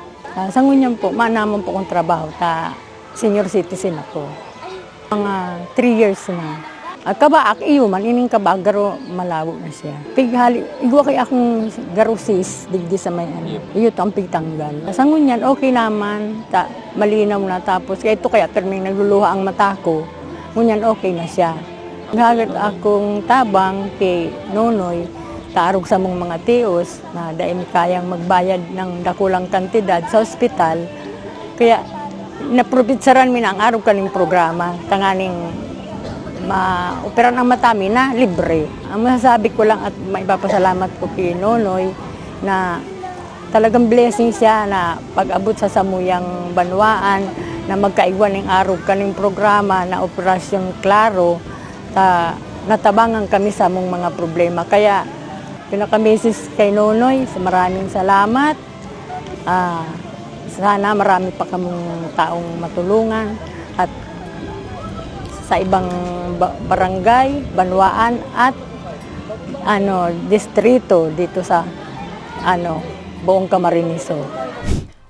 Sa ngunyan po, manamon po kong trabaho, senior citizen ako. Mga 3 years na. Kabaak, iyo man, ining kabaak, garo malawo na siya. Pighali, igwa kay akong garusis, digdi sa may ano. Iyo to ang pigtanggal. Sa ngunyan, okay naman, malinaw na tapos. Kaya ito kaya terming nagluluha ang mata ko, ngunyan okay na siya. Naghagat akong tabang kay Nonoy, taarog sa mong mga tios na dahil kayang magbayad ng dakulang kantidad sa ospital. Kaya napropitsaran mi na ang arog kaning programa, tanganing ma-operan ang mata mi na libre. Ang masasabi ko lang at maipapasalamat ko kay Nonoy na talagang blessing siya na pag-abot sa samuyang banwaan na magkaigwan ng arog kaning programa na Operasyon Klaro, natabangan kami sa mong mga problema. Kaya pinaka-message kay Nonoy, maraming salamat. Sana marami pa kamong taong matulungan at sa ibang barangay, banwaan at distrito dito sa buong Camarines Sur.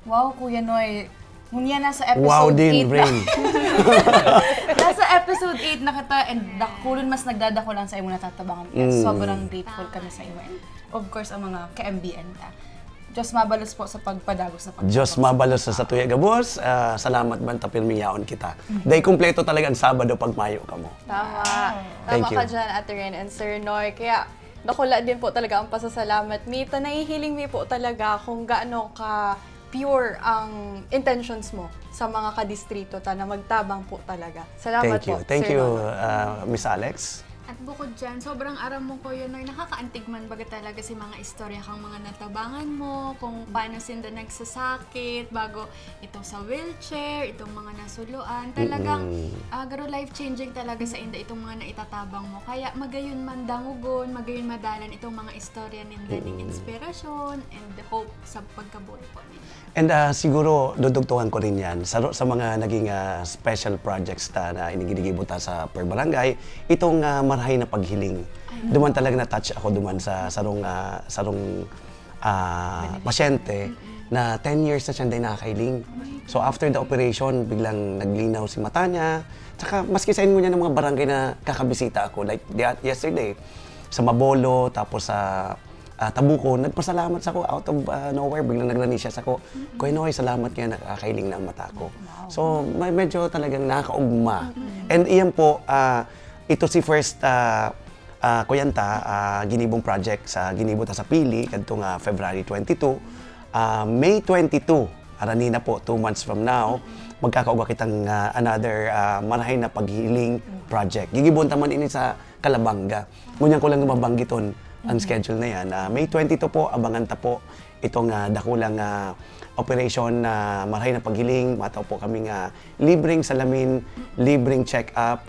Wow, Kuya Noy. Ngunyan nasa episode 8 wow din, Brain. Nasa episode 8 na kita and dakulon mas nagdadako lang sa imo natatabangan. Sobrang grateful kami sa iyo. And of course, ang mga ka-MBN ta. Diyos mabalos po sa pagpadagos sa pagpadagos. Diyos mabalos sa tuya gabos. Salamat man tapirmiyaon kita. Dahil kumpleto talaga ang Sabado pag mayo ka mo. Tama. Tama ka dyan, Ate Ren and Sir Noy. Kaya nakula din po talaga ang pasasalamat mi. Nahihiling mi po talaga kung gaano ka pure ang intentions mo sa mga kadistrito na magtabang po talaga. Salamat po. Thank you, Miss Alex. At bukod dyan, sobrang aram mo, Kuya Noy, nakakaantig man baga talaga si mga istorya kang mga natabangan mo, kung paano sinda nagsasakit, bago ito sa wheelchair, itong mga nasuluan. Talagang garo life-changing talaga sa inda itong mga naitatabang mo. Kaya magayon man dangugon, magayon madalan itong mga istorya ninda ng inspirasyon and hope sa pagkabuhay po ninda. And siguro, dudugtungan ko rin yan sa mga naging special projects na inigigibuta sa per barangay, itong marhay na paghiling. Duman talaga na-touch ako duman sa sarong pasyente na 10 years na siya hindi nakakailing. So after the operation, biglang naglinaw si mata niya. Tsaka maski sa inyo niya ng mga barangay na kakabisita ako, like yesterday, sa Mabolo, tapos sa Tabuco, nagpasalamat sa ko out of nowhere, biglang naglani siya sa ko. Kuya Noy, salamat kaya nakakailing na ang mata ko. So medyo talagang nakakaugma. And iyan po, ito si first Kuyanta, Ginibong Project sa Ginibo ta sa Pili, kadtong February 22. May 22, arani na po, 2 months from now, magkakauga kitang another marahay na paghiling project. Gigibon taman ini sa Calabanga. Ngunyan ko lang mabanggiton ang schedule na yan. May 22 po, abangan ta po itong dakulang operation na marahay na paghiling. Mataw po kaming libreng salamin, libreng check-up,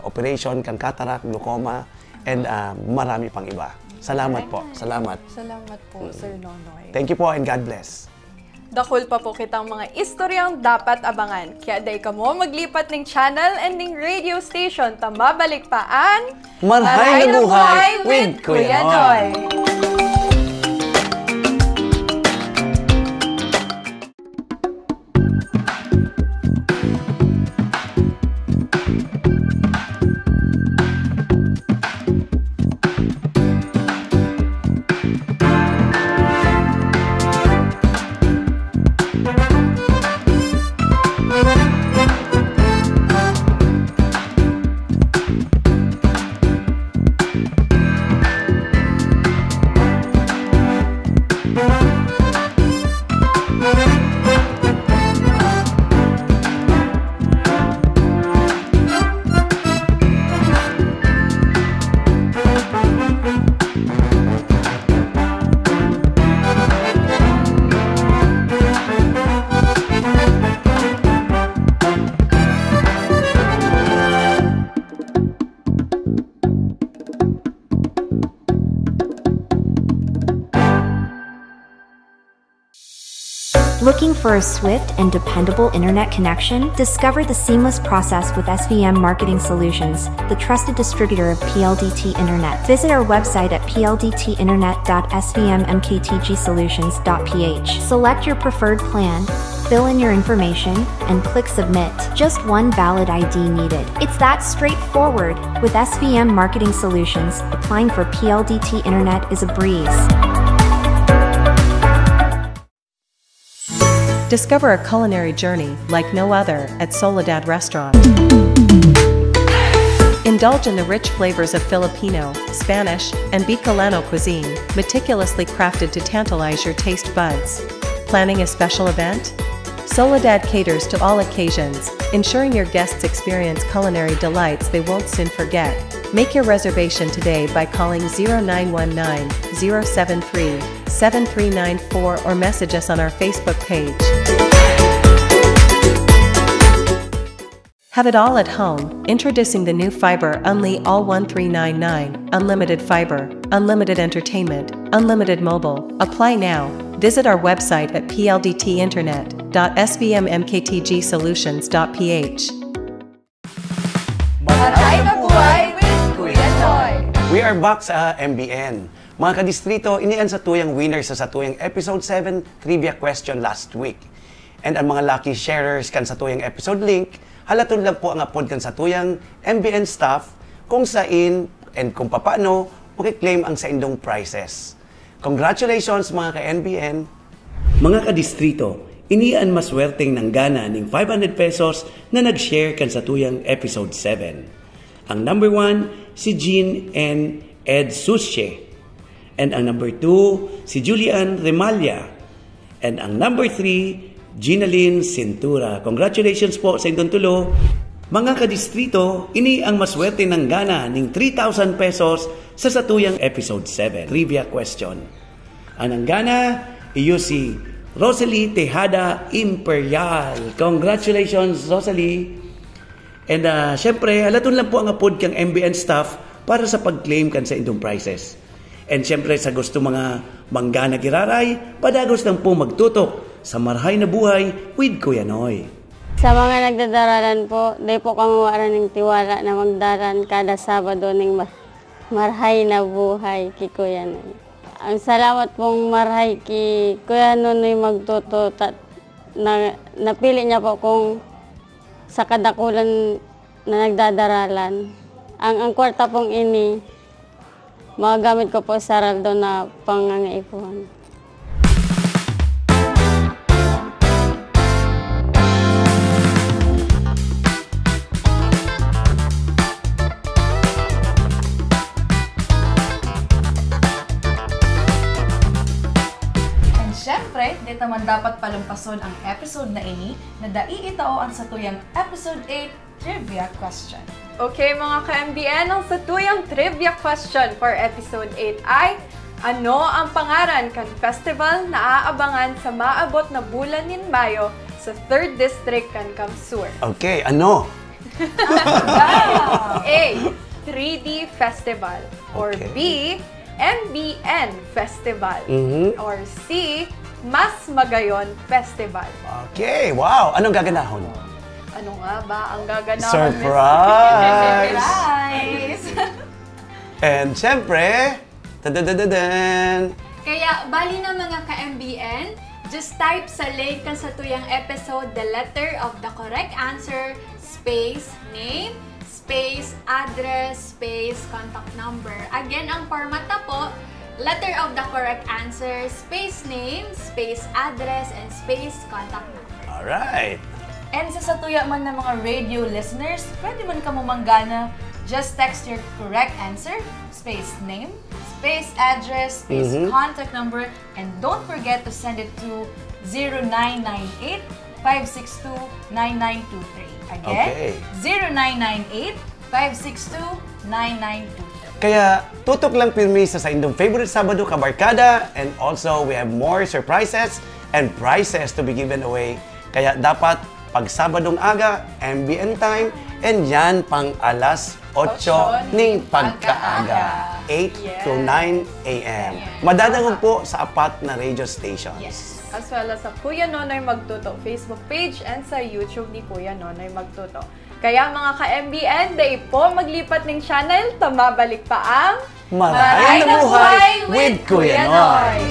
operation kang cataract, glaucoma, and marami pang iba. Salamat po. Salamat. Salamat po, Sir Nonoy. Thank you po and God bless. Dakol pa po kitang mga istoryang dapat abangan. Kaya day ka mo maglipat ng channel and ng radio station ta mabalik pa ang Marhay na Buhay with Kuya Noy. Looking for a swift and dependable internet connection? Discover the seamless process with SVM Marketing Solutions, the trusted distributor of PLDT Internet. Visit our website at pldtinternet.svmmktgsolutions.ph. Select your preferred plan, fill in your information, and click Submit. Just one valid ID needed. It's that straightforward. With SVM Marketing Solutions, applying for PLDT Internet is a breeze. Discover a culinary journey like no other at Soledad Restaurant. Indulge in the rich flavors of Filipino, Spanish, and Bicolano cuisine, meticulously crafted to tantalize your taste buds. Planning a special event? Soledad caters to all occasions, ensuring your guests experience culinary delights they won't soon forget. Make your reservation today by calling 0919-073-7394 or message us on our Facebook page. Have it all at home. Introducing the new Fiber Unli All 1399, Unlimited Fiber, Unlimited Entertainment, Unlimited Mobile. Apply now. Visit our website at pldtinternet.svmmktgsolutions.ph. Maray na buhay with Kuya Noy! We are back sa MBN. Mga kadistrito, inian sa tuyang winner sa tuyang episode 7 trivia question last week. And ang mga lucky sharers kan sa tuyang episode link, halaton lang po ang upload kan sa tuyang MBN staff kung saan and kung paano makiklaim ang sa indong prizes. Congratulations mga ka-NBN! Mga kadistrito, inian maswerteng ng gana ng 500 pesos na nag-share kan sa tuyang episode 7. Ang number 1, si Jean and Ed Susche. And ang number 2, si Julian Remalya. And ang number 3, Ginaline Cintura. Congratulations po sa inyong tulo. Mga kadistrito, ini ang maswerte ng gana ng 3,000 pesos sa satuyang episode 7. Trivia question. Ang gana, iyo si Rosalie Tejada Imperial. Congratulations, Rosalie. And syempre, halaton lang po ang upload kang MBN staff para sa pag-claim kan sa inyong prizes. And syempre, sa gusto mga manggana giraray, padagos lang po magtutok sa Marhay na Buhay with Kuya Noy. Sa mga nagdadaralan po, di po kamawaran ng tiwala na magdaran kada Sabado ng Marhay na Buhay kay Kuya Noy. Ang salamat pong Marhay kay Kuya Noy magtuto na napili niya po kung sa kadakulan na nagdadaralan. Ang kwarta pong ini, magagamit ko po sa Raldo na pangangaipuhan. Siyempre, dito man dapat palumpason ang episode na ini na daiitao ang satuyang episode 8 trivia question. Okay mga ka-MBN, ang satuyang trivia question for episode 8 ay, ano ang pangaran kan festival na aabangan sa maabot na bulan nin Mayo sa 3rd District kan Kamsur? Okay, ano? A. 3D Festival. Or B. MBN Festival. Or C. Mas Magayon Festival. Okay, wow! Anong gaganahon? Ano nga ba ang gaganahon? Surprise! Surprise! And syempre, tadadadadan! Kaya, bali na mga ka-MBN, just type sa link kan sa tuyang episode the letter of the correct answer, space, name, space, address, space, contact number. Again, ang format na po, letter of the correct answer, space name, space address, and space contact number. Alright! And sa satuya man ng mga radio listeners, pwede man ka manggana. Just text your correct answer, space name, space address, space contact number, and don't forget to send it to 0998-562-9923. Again, 0998-562-9923. Kaya tutok lang pirmi sa indong favorite Sabado Kabarkada, and also we have more surprises and prizes to be given away. Kaya dapat pag Sabadong aga, MBN time, And yan pang alas 8 ning pagkaaga. 8 to 9 a.m. Madadagog po sa apat na radio stations. As well as sa Kuya Nonoy Magtuto Facebook page and sa YouTube ni Kuya Nonoy Magtuto. Kaya mga ka-MBN, day po maglipat ng channel, tumabalik pa ang Maray na Buhay with Kuya Noy!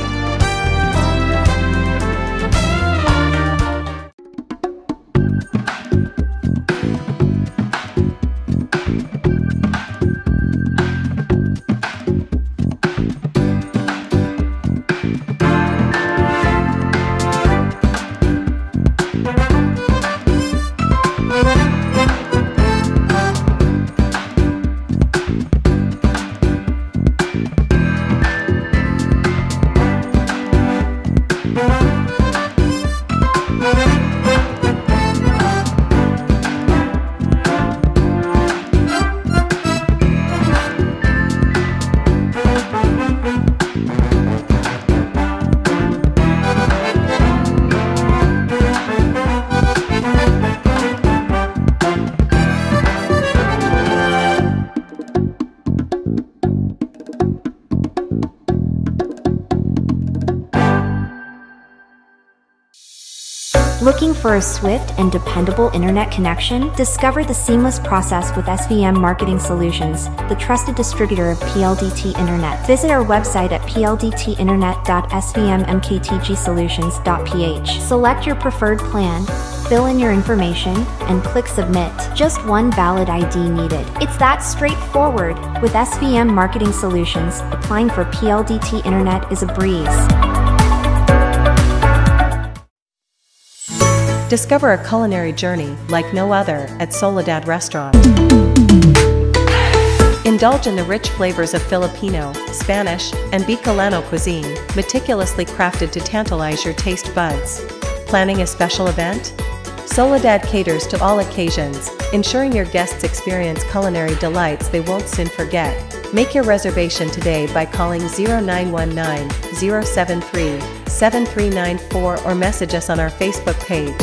Looking for a swift and dependable internet connection? Discover the seamless process with SVM Marketing Solutions, the trusted distributor of PLDT Internet. Visit our website at pldtinternet.svmmktgsolutions.ph. Select your preferred plan, fill in your information, and click Submit. Just one valid ID needed. It's that straightforward. With SVM Marketing Solutions, applying for PLDT Internet is a breeze. Discover a culinary journey like no other at Soledad Restaurant. Indulge in the rich flavors of Filipino, Spanish, and Bicolano cuisine, meticulously crafted to tantalize your taste buds. Planning a special event? Soledad caters to all occasions, ensuring your guests experience culinary delights they won't soon forget. Make your reservation today by calling 0919-073-7394 or message us on our Facebook page.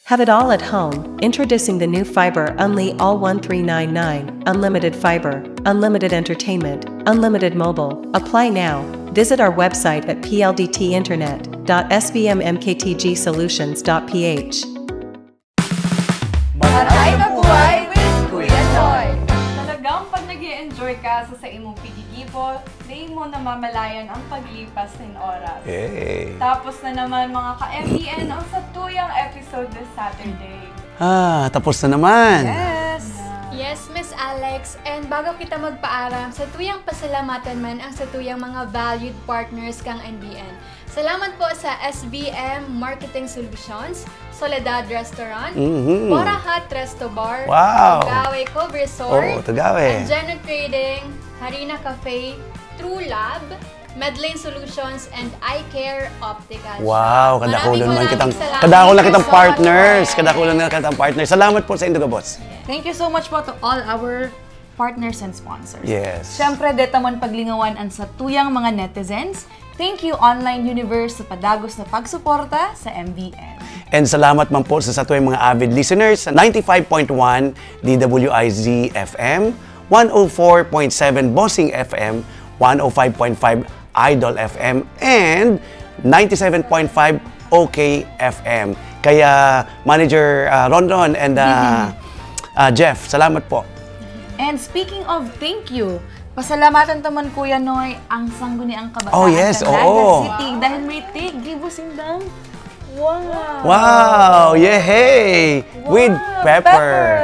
Have it all at home. Introducing the new Fiber Unli All 1399, Unlimited Fiber, Unlimited Entertainment, Unlimited Mobile. Apply now. Visit our website at pldtinternet.svmmktgsolutions.ph. Maray na Buhay with Kuya Noy! Talagang pag nag-i-enjoy ka sa imong pagigipol, di mo namamalayan ang paglipas ng oras. Hey. Tapos na naman mga ka-MBN ang satuyang episode this Saturday. Tapos na naman. Yes, Miss Alex. And bago kita magpaaram, sa tuyang pasalamatan man ang sa tuyang mga valued partners kang NBN. Salamat po sa SVM Marketing Solutions, Soledad Restaurant, Bora Hut Resto Bar, Tugawe Cove Resort, and Geno Trading, Harina Cafe, True Lab, Medlane Solutions, and Eye Care Opticals. Wow, kadakulan kitang partners. Salamat po sa Induga Boss. Thank you so much po to all our partners and sponsors. Yes. Siyempre, detamon paglingawan ang sa tuyang mga netizens. Thank you Online Universe sa padagos na pagsuporta sa MBN. And salamat man po sa tuyang mga avid listeners sa 95.1 DWIZ FM, 104.7 Bossing FM, 105.5 Idol FM, and 97.5 OK FM. Kaya Manager Ronron and Jeff, salamat po. And speaking of thank you, pasalamatan taman Kuya Noy ang sangguniang kabataan yes, ng Naga City dahil may tig-gibo sindang. Wow! Yehey! With pepper!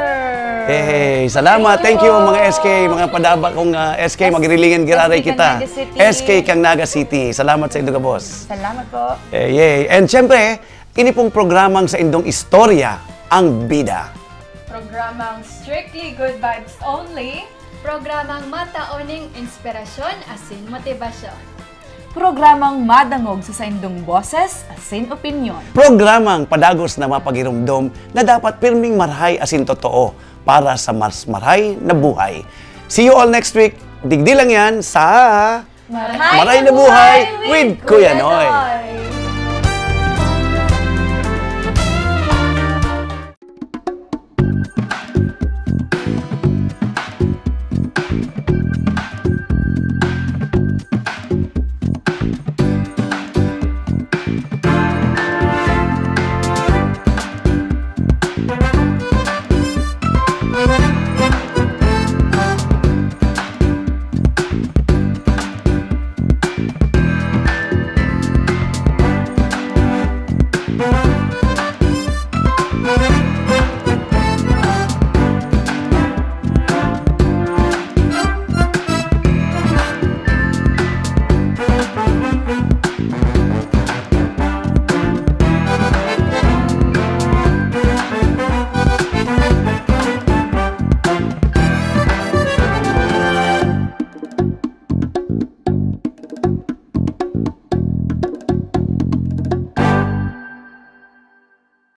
Hey, salamat. Thank you mga SK, mga padaba kong SK, magrilingan giraray kita. SK kang Naga City. Salamat sa Induga Boss. Salamat po. Yay. And syempre, ini pong programang sa Indong Istorya, ang Bida. Programang Strictly Good Vibes Only. Programang Mataoning Inspirasyon asin Motibasyon. Programang Madangog sa Indong Boses asin Opinyon. Programang Padagos na Mapagirumdom na dapat pirming marhay asin totoo para sa mas marhay na buhay. See you all next week. Digdi lang yan sa Maray na Buhay with Kuya Noy.